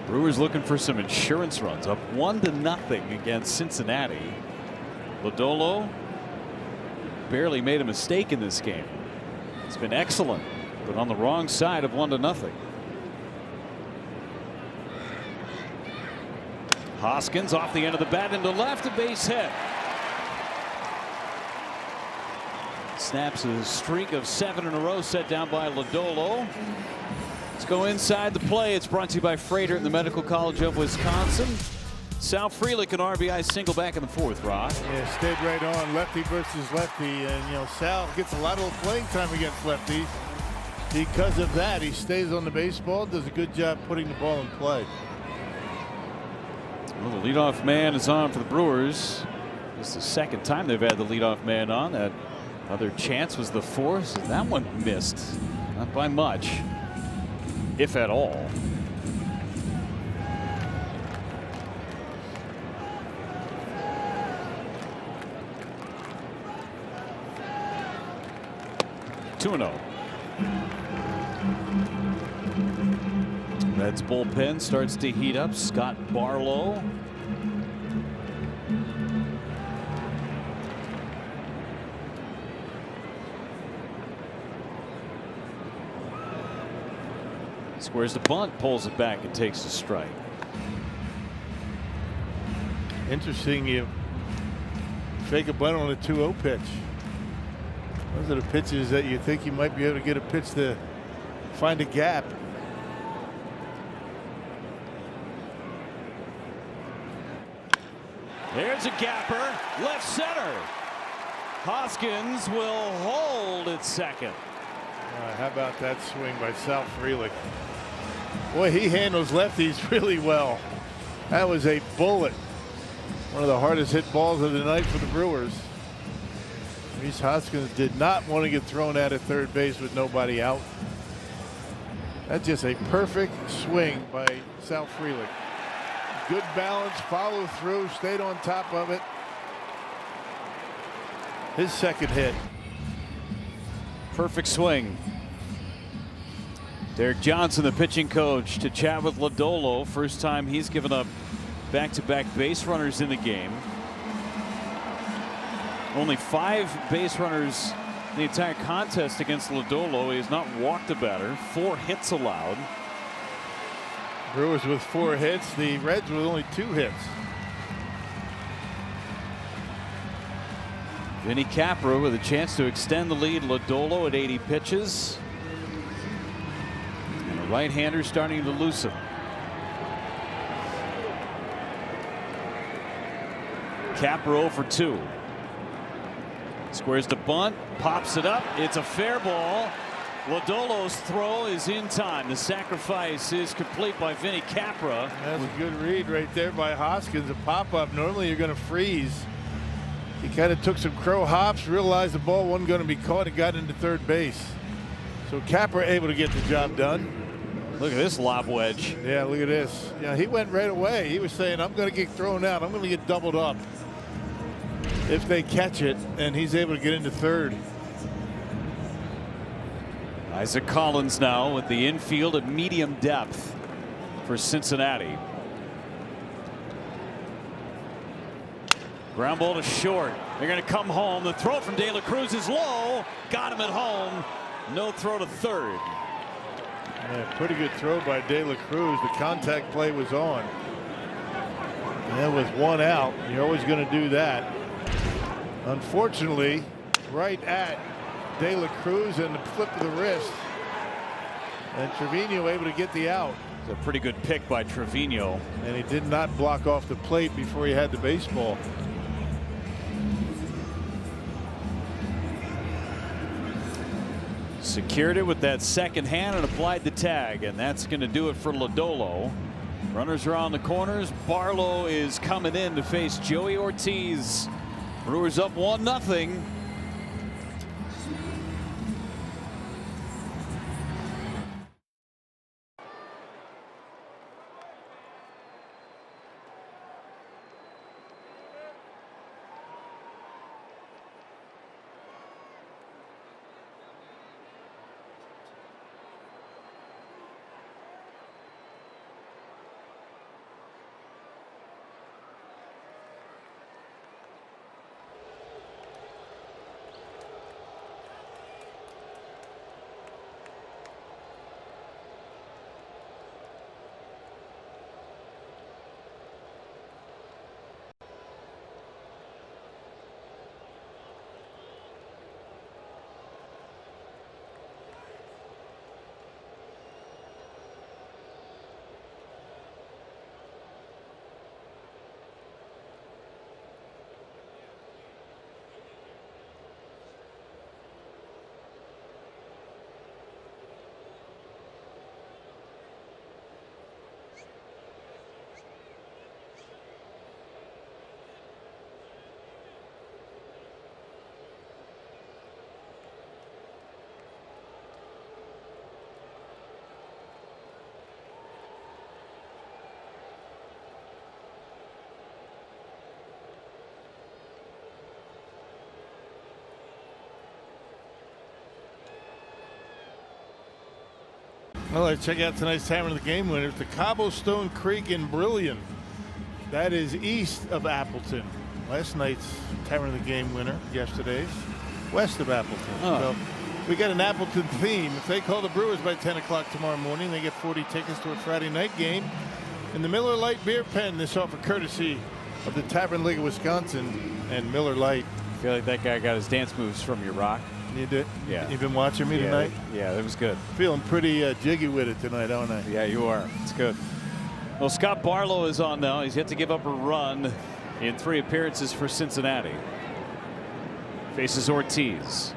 Brewers looking for some insurance runs. Up 1-0 against Cincinnati. Lodolo barely made a mistake in this game. It's been excellent, but on the wrong side of 1-0. Hoskins off the end of the bat into left, a base hit. Snaps a streak of 7 in a row set down by Lodolo. Let's go inside the play. It's brought to you by Freighter at the Medical College of Wisconsin. Sal Frelick, an RBI single back in the 4th, Rod. Yeah, stayed right on. Lefty versus lefty. And, Sal gets a lot of playing time against lefties. Because of that, he stays on the baseball, does a good job putting the ball in play. Well, the leadoff man is on for the Brewers. This is the 2nd time they've had the leadoff man on. That other chance was the 4th, and that one missed. Not by much, if at all. (2-0). Reds bullpen starts to heat up. Scott Barlow. Squares the bunt, pulls it back, and takes the strike. Interesting, you fake a bunt on a 2-0 pitch. Those are the pitches that you think you might be able to get a pitch to find a gap. There's a gapper, left center. Hoskins will hold at second. How about that swing by Sal Frelick? Boy, he handles lefties really well. That was a bullet. One of the hardest hit balls of the night for the Brewers. Rhys Hoskins did not want to get thrown out at third base with nobody out. That's just a perfect swing by Sal Frelick. Good balance, follow through, stayed on top of it. His 2nd hit. Perfect swing. Derek Johnson, the pitching coach, to chat with Lodolo. First time he's given up back-to-back base runners in the game. Only 5 base runners in the entire contest against Lodolo. He has not walked a batter. 4 hits allowed. Brewers with 4 hits. The Reds with only 2 hits. Vinny Capra with a chance to extend the lead. Lodolo at 80 pitches. And a right-hander starting to loosen. Capra 0 for 2. Squares the bunt, pops it up. It's a fair ball. Lodolo's throw is in time. The sacrifice is complete by Vinny Capra. That's a good read right there by Hoskins. A pop-up. Normally you're going to freeze. He kind of took some crow hops, realized the ball wasn't going to be caught, and got into third base. So Capra able to get the job done. Look at this lob wedge. Yeah, look at this. Yeah, he went right away. He was saying, I'm going to get thrown out. I'm going to get doubled up if they catch it, and he's able to get into third. Isaac Collins now with the infield at medium depth for Cincinnati. Ground ball to short. They're going to come home. The throw from De La Cruz is low. Got him at home. No throw to third. Yeah, pretty good throw by De La Cruz. The contact play was on. And with 1 out, you're always going to do that. Unfortunately, right at De La Cruz and the flip of the wrist. And Trevino able to get the out. It's a pretty good pick by Trevino. And he did not block off the plate before he had the baseball. Secured it with that second hand and applied the tag, and that's going to do it for Lodolo. Runners are on the corners. Barlow is coming in to face Joey Ortiz. Brewers up 1-0. Well, let's check out tonight's Tavern of the Game winners. The Cobblestone Creek in Brillion. That is east of Appleton. Last night's Tavern of the Game winner, yesterday's, west of Appleton. So we got an Appleton theme. If they call the Brewers by 10 o'clock tomorrow morning, they get 40 tickets to a Friday night game in the Miller Lite Beer Pen. This offer courtesy of the Tavern League of Wisconsin and Miller Lite. I feel like that guy got his dance moves from your rock. You did? Yeah. You've been watching me tonight? Yeah, that was good. Feeling pretty jiggy with it tonight, aren't I? Yeah, you are. It's good. Well, Scott Barlow is on now. He's yet to give up a run in 3 appearances for Cincinnati. Faces Ortiz.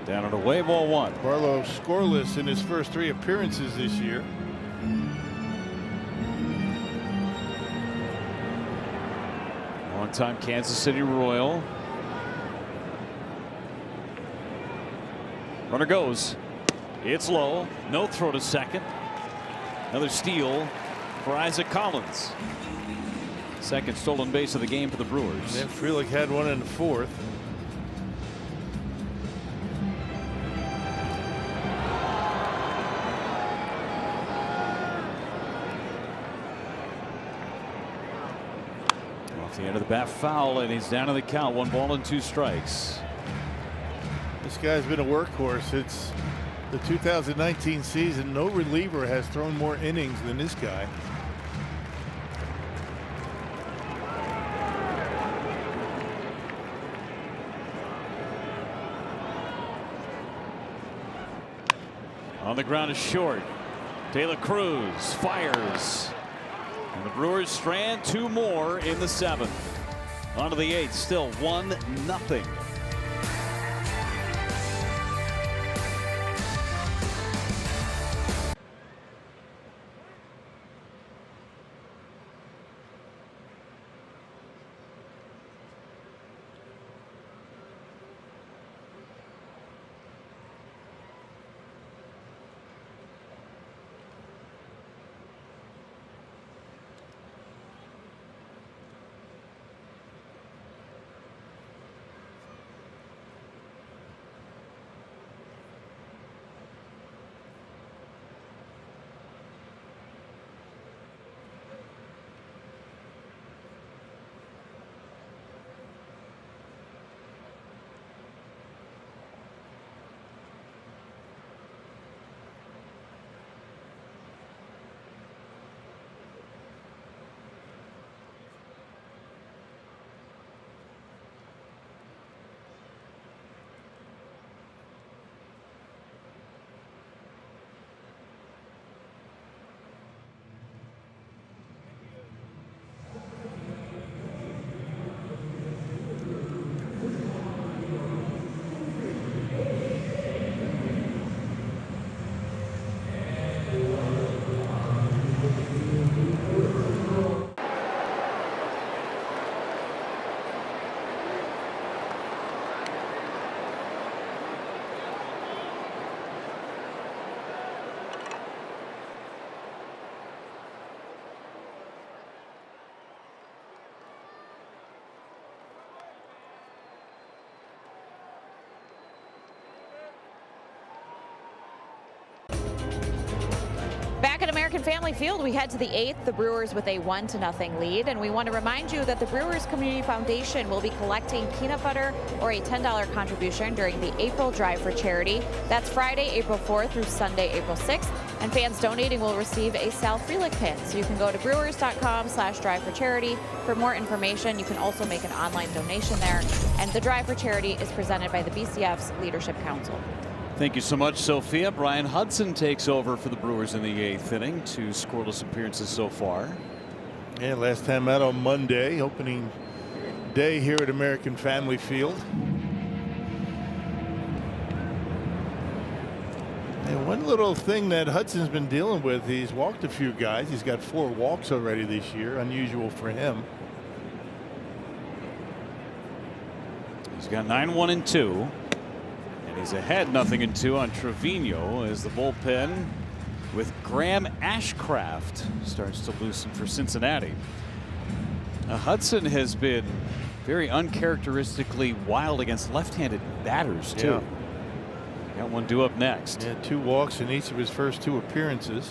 Down and away, ball 1. Barlow scoreless in his first 3 appearances this year. Long-time Kansas City Royal. Runner goes. It's low. No throw to second. Another steal for Isaac Collins. Second stolen base of the game for the Brewers. And Frelick had one in the 4th. Off the end of the bat, foul, and he's down to the count. 1 ball and 2 strikes. This guy's been a workhorse. It's the 2019 season. No reliever has thrown more innings than this guy. On the ground is short. De La Cruz fires. And the Brewers strand 2 more in the 7th. On to the 8th, still 1-0. American Family Field, we head to the 8th, the Brewers with a 1-0 lead. And we want to remind you that the Brewers Community Foundation will be collecting peanut butter or a $10 contribution during the April Drive for Charity. That's Friday, April 4th through Sunday, April 6th. And fans donating will receive a Sal Frelick pin. So you can go to brewers.com/drive for charity for more information. You can also make an online donation there. And the Drive for Charity is presented by the BCF's Leadership Council. Thank you so much, Sophia. Brian Hudson takes over for the Brewers in the 8th inning. 2 scoreless appearances so far. Yeah, last time out on Monday, opening day here at American Family Field. And one little thing that Hudson's been dealing with, he's walked a few guys. He's got 4 walks already this year, unusual for him. He's got 9-1-2. He's ahead 0-2 on Trevino as the bullpen with Graham Ashcraft starts to loosen for Cincinnati. Hudson has been very uncharacteristically wild against left-handed batters too. Yeah. Got one due up next. Yeah, 2 walks in each of his first 2 appearances.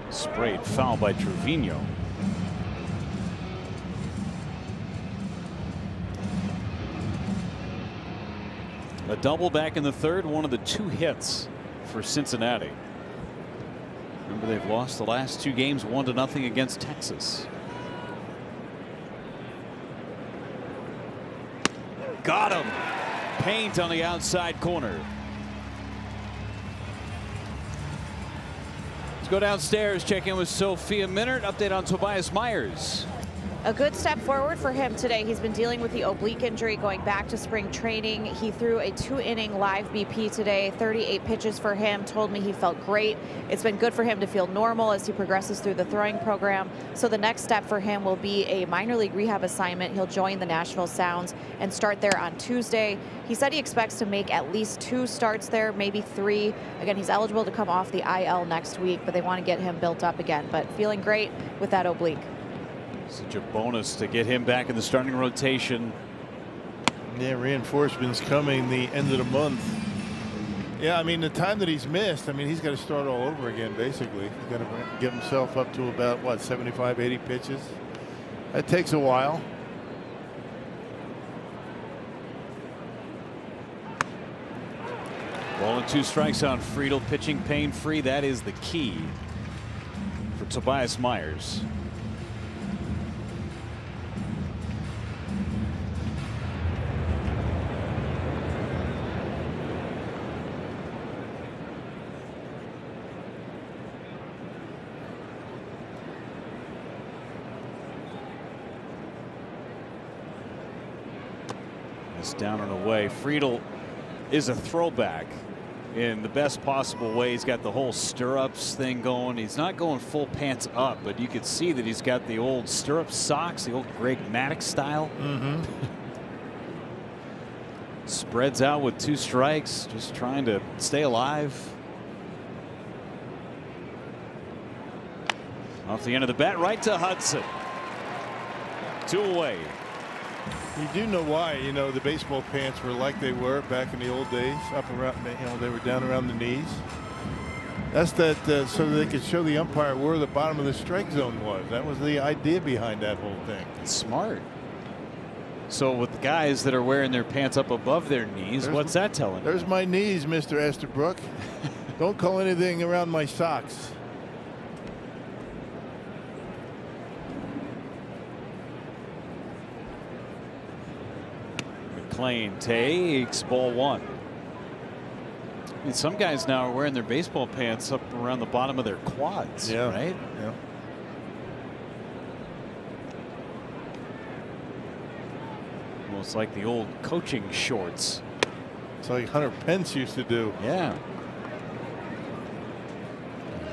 Sprayed foul by Trevino. A double back in the 3rd, one of the 2 hits for Cincinnati. Remember, they've lost the last 2 games 1-0 against Texas. Got him. Paint on the outside corner. Let's go downstairs, check in with Sophia Minert. Update on Tobias Myers. A good step forward for him today. He's been dealing with the oblique injury going back to spring training. He threw a 2-inning live BP today, 38 pitches for him. Told me he felt great. It's been good for him to feel normal as he progresses through the throwing program. So the next step for him will be a minor league rehab assignment. He'll join the Nashville Sounds and start there on Tuesday. He said he expects to make at least 2 starts there, maybe 3. Again, he's eligible to come off the IL next week, but they want to get him built up again. But feeling great with that oblique. Such a bonus to get him back in the starting rotation. Yeah, reinforcements coming the end of the month. Yeah, I mean, the time that he's missed, I mean, he's got to start all over again, basically. He's got to get himself up to about, what, 75, 80 pitches. That takes a while. Ball and 2 strikes on Friedel, pitching pain-free. That is the key for Tobias Myers. Down and away. Friedel is a throwback in the best possible way. He's got the whole stirrups thing going. He's not going full pants up, but you could see that he's got the old stirrup socks, the old Greg Maddux style. Spreads out with 2 strikes, just trying to stay alive. Off the end of the bat, right to Hudson. 2 away. You do know why, you know, the baseball pants were like they were back in the old days, up around, you know, they were down around the knees. That's that so they could show the umpire where the bottom of the strike zone was. That was the idea behind that whole thing. Smart. So with the guys that are wearing their pants up above their knees, what's that telling you? There's my knees, Mr. Estabrook. Don't call anything around my socks. McClain takes ball 1. I mean, some guys now are wearing their baseball pants up around the bottom of their quads, right? Yeah. Almost like the old coaching shorts. It's like Hunter Pence used to do. Yeah.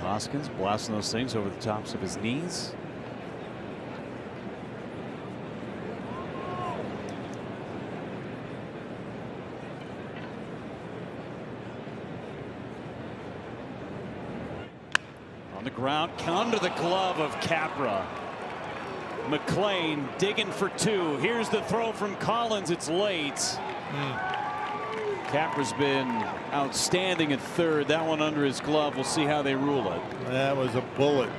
Hoskins blasting those things over the tops of his knees. On the ground, under the glove of Capra. McClain digging for 2. Here's the throw from Collins. It's late. Capra's been outstanding at third. That one under his glove. We'll see how they rule it. That was a bullet.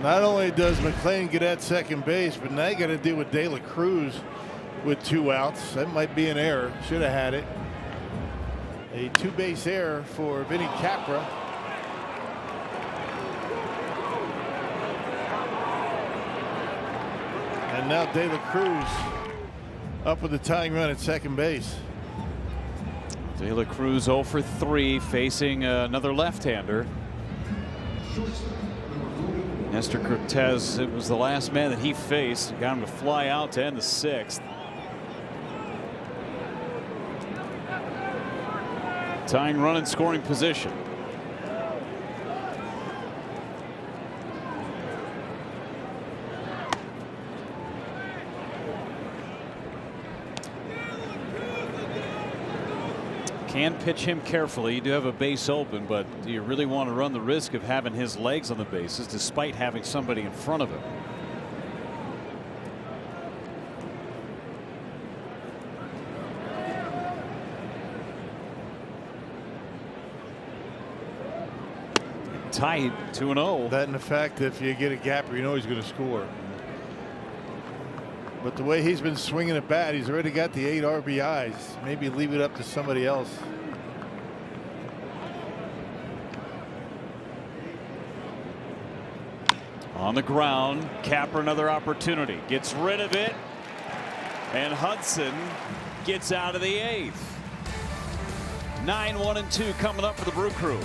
Not only does McLean get at second base, but now you got to deal with De La Cruz with 2 outs. That might be an error. Should have had it. A 2-base error for Vinny Capra. And now De La Cruz up with the tying run at second base. De La Cruz 0 for 3, facing another left-hander. Nestor Cortez, it was the last man that he faced. Got him to fly out to end the 6th. Tying run in scoring position. Can pitch him carefully. You do have a base open, but do you really want to run the risk of having his legs on the bases despite having somebody in front of him? Tight 2-0. That and the fact that if you get a gapper, you know he's going to score. But the way he's been swinging at bat, he's already got the 8 RBIs. Maybe leave it up to somebody else. On the ground, Capper another opportunity. Gets rid of it. And Hudson gets out of the 8th. 9-1-2 coming up for the Brew Crew.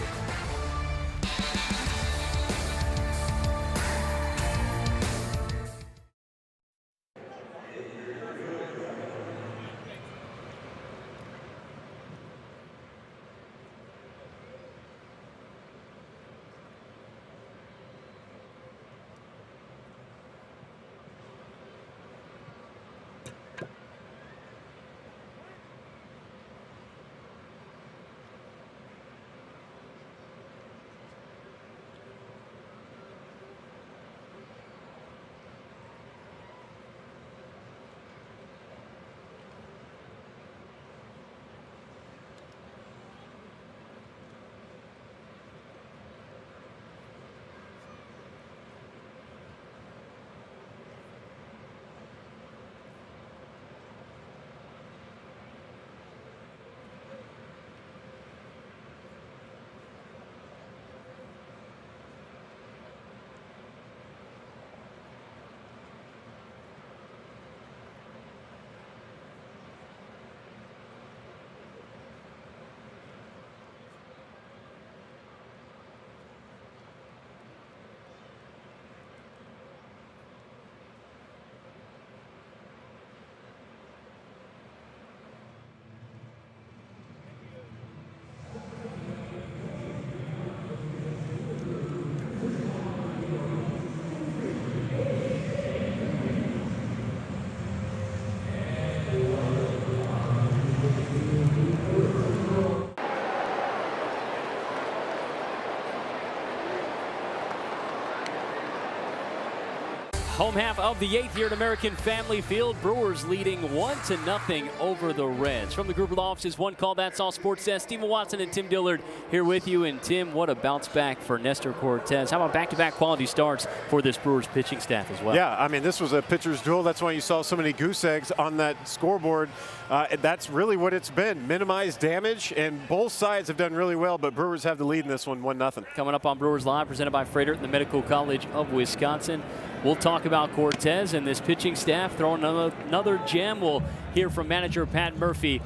Home half of the 8th here at American Family Field. Brewers leading 1-0 over the Reds. From the Gruber Law Office's One Call, That's All Sports Desk, Stephen Watson and Tim Dillard here with you. And Tim, what a bounce back for Nestor Cortez. How about back-to-back quality starts for this Brewers pitching staff as well? Yeah, I mean, this was a pitcher's duel. That's why you saw so many goose eggs on that scoreboard. That's really what it's been. Minimize damage, and both sides have done really well, but Brewers have the lead in this one, 1-0. Coming up on Brewers Live, presented by Freighter and the Medical College of Wisconsin. We'll talk about Cortez and this pitching staff throwing another gem. We'll hear from manager Pat Murphy.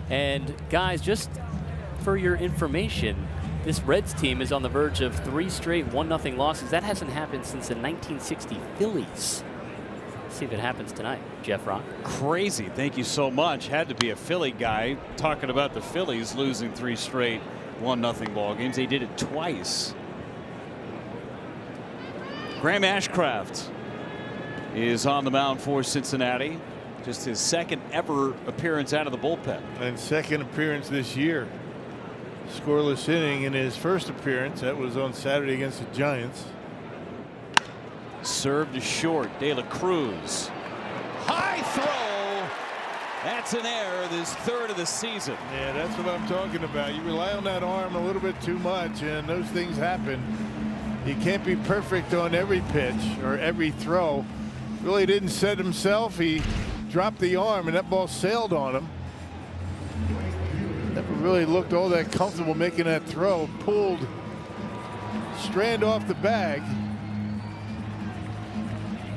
And guys, just for your information, this Reds team is on the verge of 3 straight 1-0 losses. That hasn't happened since the 1960 Phillies. Let's see if it happens tonight. Jeff Rock. Crazy. Thank you so much. Had to be a Philly guy talking about the Phillies losing 3 straight 1-0 ball games. They did it twice. Graham Ashcraft is on the mound for Cincinnati. Just his second ever appearance out of the bullpen. And second appearance this year. Scoreless inning in his first appearance. That was on Saturday against the Giants. Served to short. De La Cruz. High throw. That's an error, this third of the season. Yeah, that's what I'm talking about. You rely on that arm a little bit too much, and those things happen. He can't be perfect on every pitch or every throw. Really didn't set himself. He dropped the arm, and that ball sailed on him. Never really looked all that comfortable making that throw. Pulled Strand off the bag.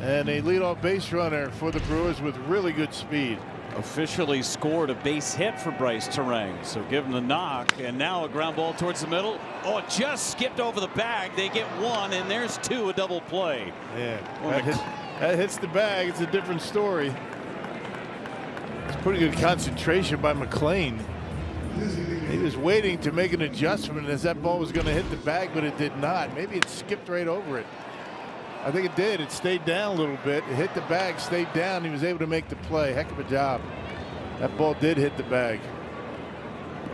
And a leadoff base runner for the Brewers with really good speed. Officially scored a base hit for Bryce Terang. So give him the knock, and now a ground ball towards the middle. Oh, it just skipped over the bag. They get one, and there's two, a double play. Yeah, that hits the bag. It's a different story. It's pretty good concentration by McLean. He was waiting to make an adjustment as that ball was going to hit the bag, but it did not. Maybe it skipped right over it. I think it did. It stayed down a little bit. It hit the bag, stayed down. He was able to make the play. Heck of a job. That ball did hit the bag.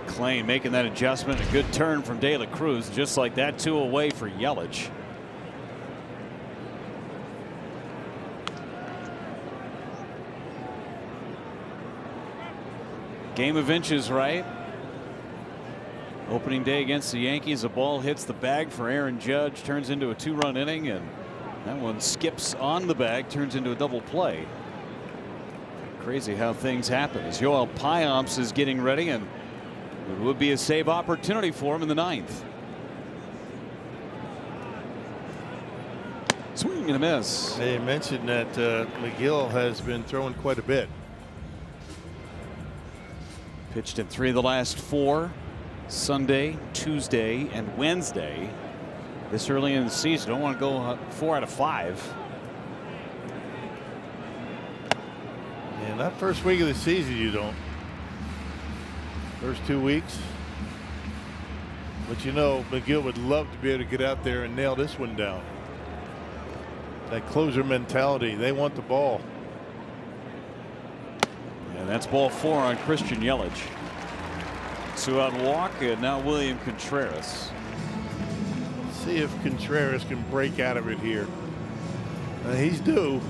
McLean making that adjustment. A good turn from De La Cruz. Just like that, 2 away for Yelich. Game of inches, right? Opening day against the Yankees. A ball hits the bag for Aaron Judge. Turns into a 2-run inning, and that one skips on the bag, turns into a double play. Crazy how things happen as Yoel Piamps is getting ready, and it would be a save opportunity for him in the 9th. Swing and a miss. They mentioned that McGill has been throwing quite a bit. Pitched in 3 of the last 4, Sunday, Tuesday, and Wednesday. This early in the season, don't want to go 4 out of 5. Yeah, not first week of the season, you don't. First 2 weeks. But you know, McGill would love to be able to get out there and nail this one down. That closer mentality. They want the ball. And that's ball 4 on Christian Yelich. 2 out walk, and now William Contreras. See if Contreras can break out of it here. He's due.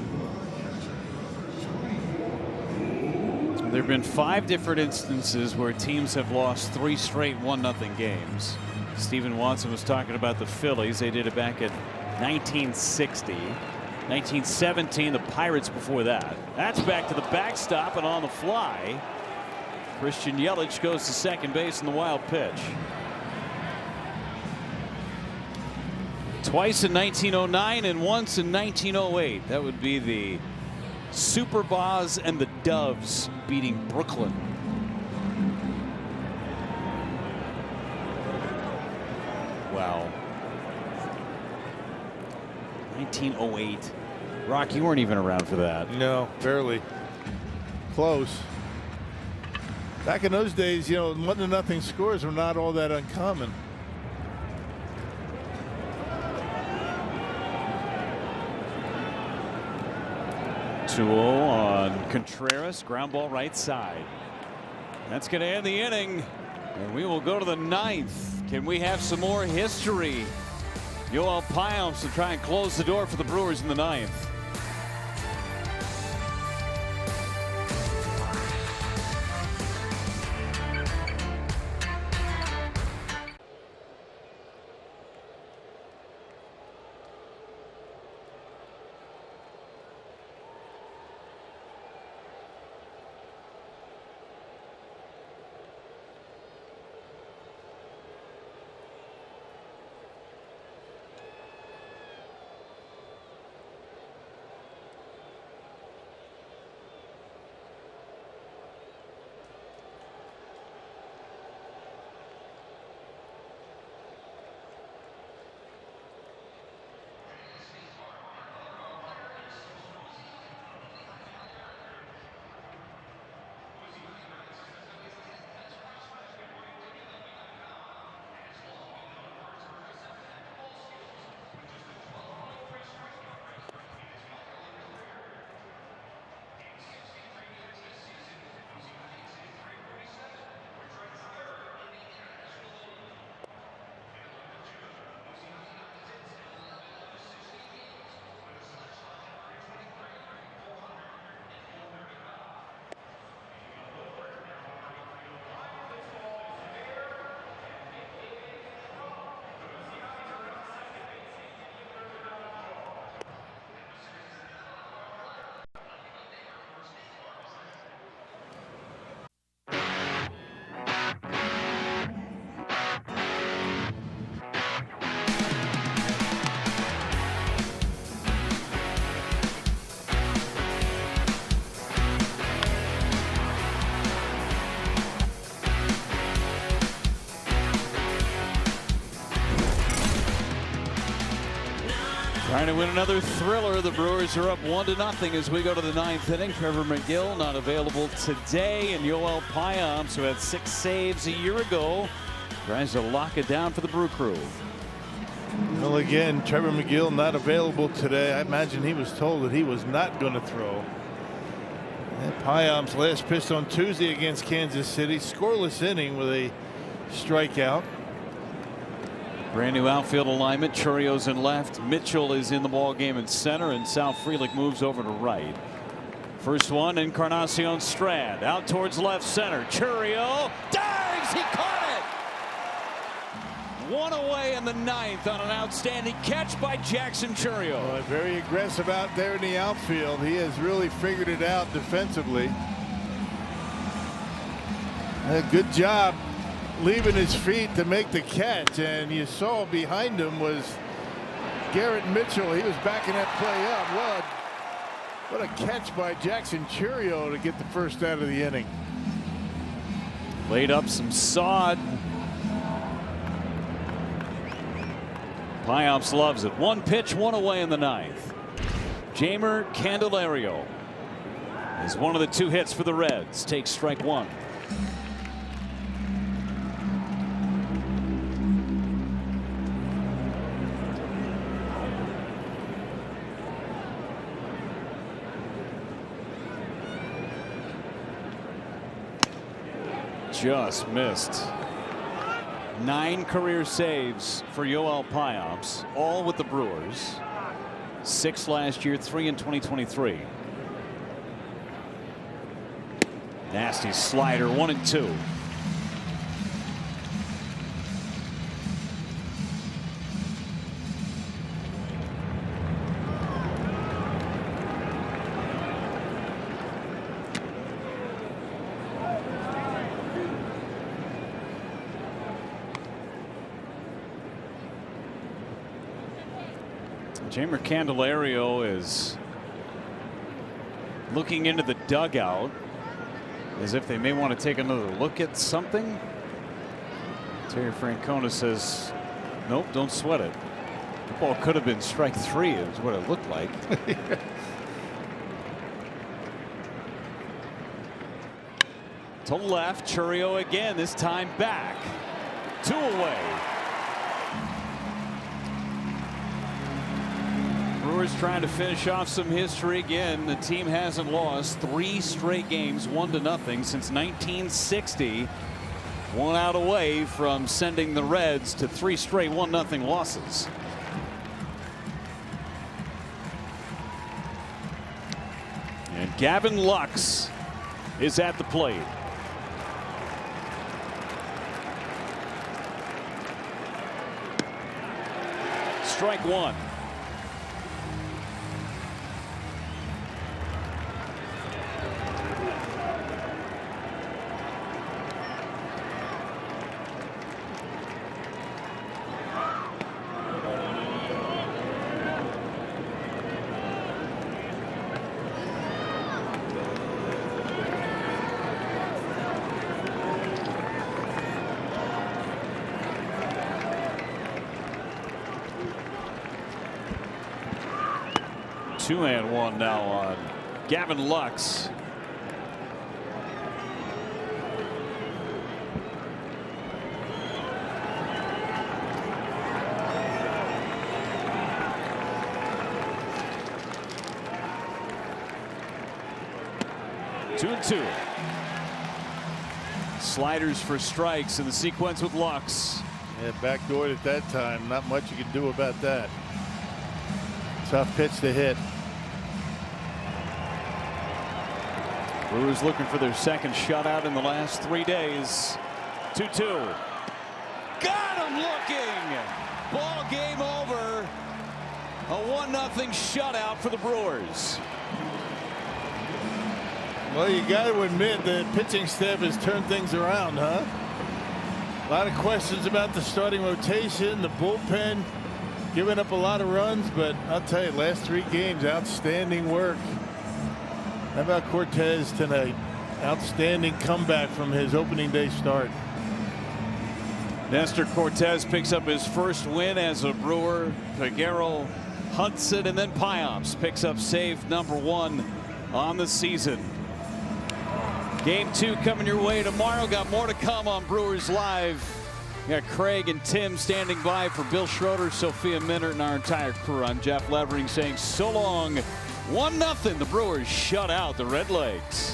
There have been 5 different instances where teams have lost 3 straight 1-0 games. Stephen Watson was talking about the Phillies. They did it back in 1960. 1917, the Pirates before that. That's back to the backstop and on the fly. Christian Yelich goes to second base in the wild pitch. Twice in 1909 and once in 1908. That would be the Super Bows and the Doves beating Brooklyn. Wow. 1908. Rock, you weren't even around for that. No, barely. Close. Back in those days, you know, 1-0 scores were not all that uncommon. On Contreras, ground ball right side. That's going to end the inning, and we will go to the 9th. Can we have some more history? Yoel Piamps to try and close the door for the Brewers in the 9th. Trying to win another thriller. The Brewers are up 1-0 as we go to the 9th inning. Trevor McGill not available today, and Yoel Payamps, who had 6 saves a year ago, tries to lock it down for the Brew Crew. Well, again, Trevor McGill not available today. I imagine he was told that he was not going to throw. And Payamps last pitched on Tuesday against Kansas City. Scoreless inning with a strikeout. Brand new outfield alignment. Churio's in left. Mitchell is in the ball game in center, and Sal Frelick moves over to right. First one, Encarnacion Strand out towards left center. Churio dives. He caught it. One away in the 9th on an outstanding catch by Jackson Churio. Well, very aggressive out there in the outfield. He has really figured it out defensively. Good job leaving his feet to make the catch, and you saw behind him was Garrett Mitchell. He was backing that play up. What a catch by Jackson Churio to get the first out of the inning. Laid up some sod. Payamps loves it. 1 pitch, 1 away in the 9th. Jeimer Candelario is one of the 2 hits for the Reds. Takes strike 1. Just missed. 9 career saves for Yoel Payamps, all with the Brewers. 6 last year, 3 in 2023. Nasty slider, 1-2. Jeimer Candelario is looking into the dugout as if they may want to take another look at something. Terry Francona says, nope, don't sweat it. The ball could have been strike 3 is what it looked like. To left, Churio again, this time back. 2 away. Brewers trying to finish off some history again. The team hasn't lost 3 straight games 1-0 since 1960. 1 out away from sending the Reds to 3 straight 1-0 losses. And Gavin Lux is at the plate. Strike 1. Two and one now on Gavin Lux. Two and 2. Sliders for strikes in the sequence with Lux. Yeah, backdoored at that time. Not much you can do about that. Tough pitch to hit. Brewers looking for their second shutout in the last 3 days. 2-2. Got him looking. Ball game over. A 1-0 shutout for the Brewers. Well, you got to admit the pitching staff has turned things around, huh? A lot of questions about the starting rotation, the bullpen, giving up a lot of runs, but I'll tell you, last 3 games, outstanding work. How about Cortez tonight? Outstanding comeback from his opening day start. Nestor Cortez picks up his first win as a Brewer. Peguero Hudson, and then Piops picks up save number 1 on the season. Game 2 coming your way tomorrow. Got more to come on Brewers Live. We got Craig and Tim standing by for Bill Schroeder, Sophia Minert, and our entire crew. I'm Jeff Levering saying so long. 1-0. The Brewers shut out the Redlegs.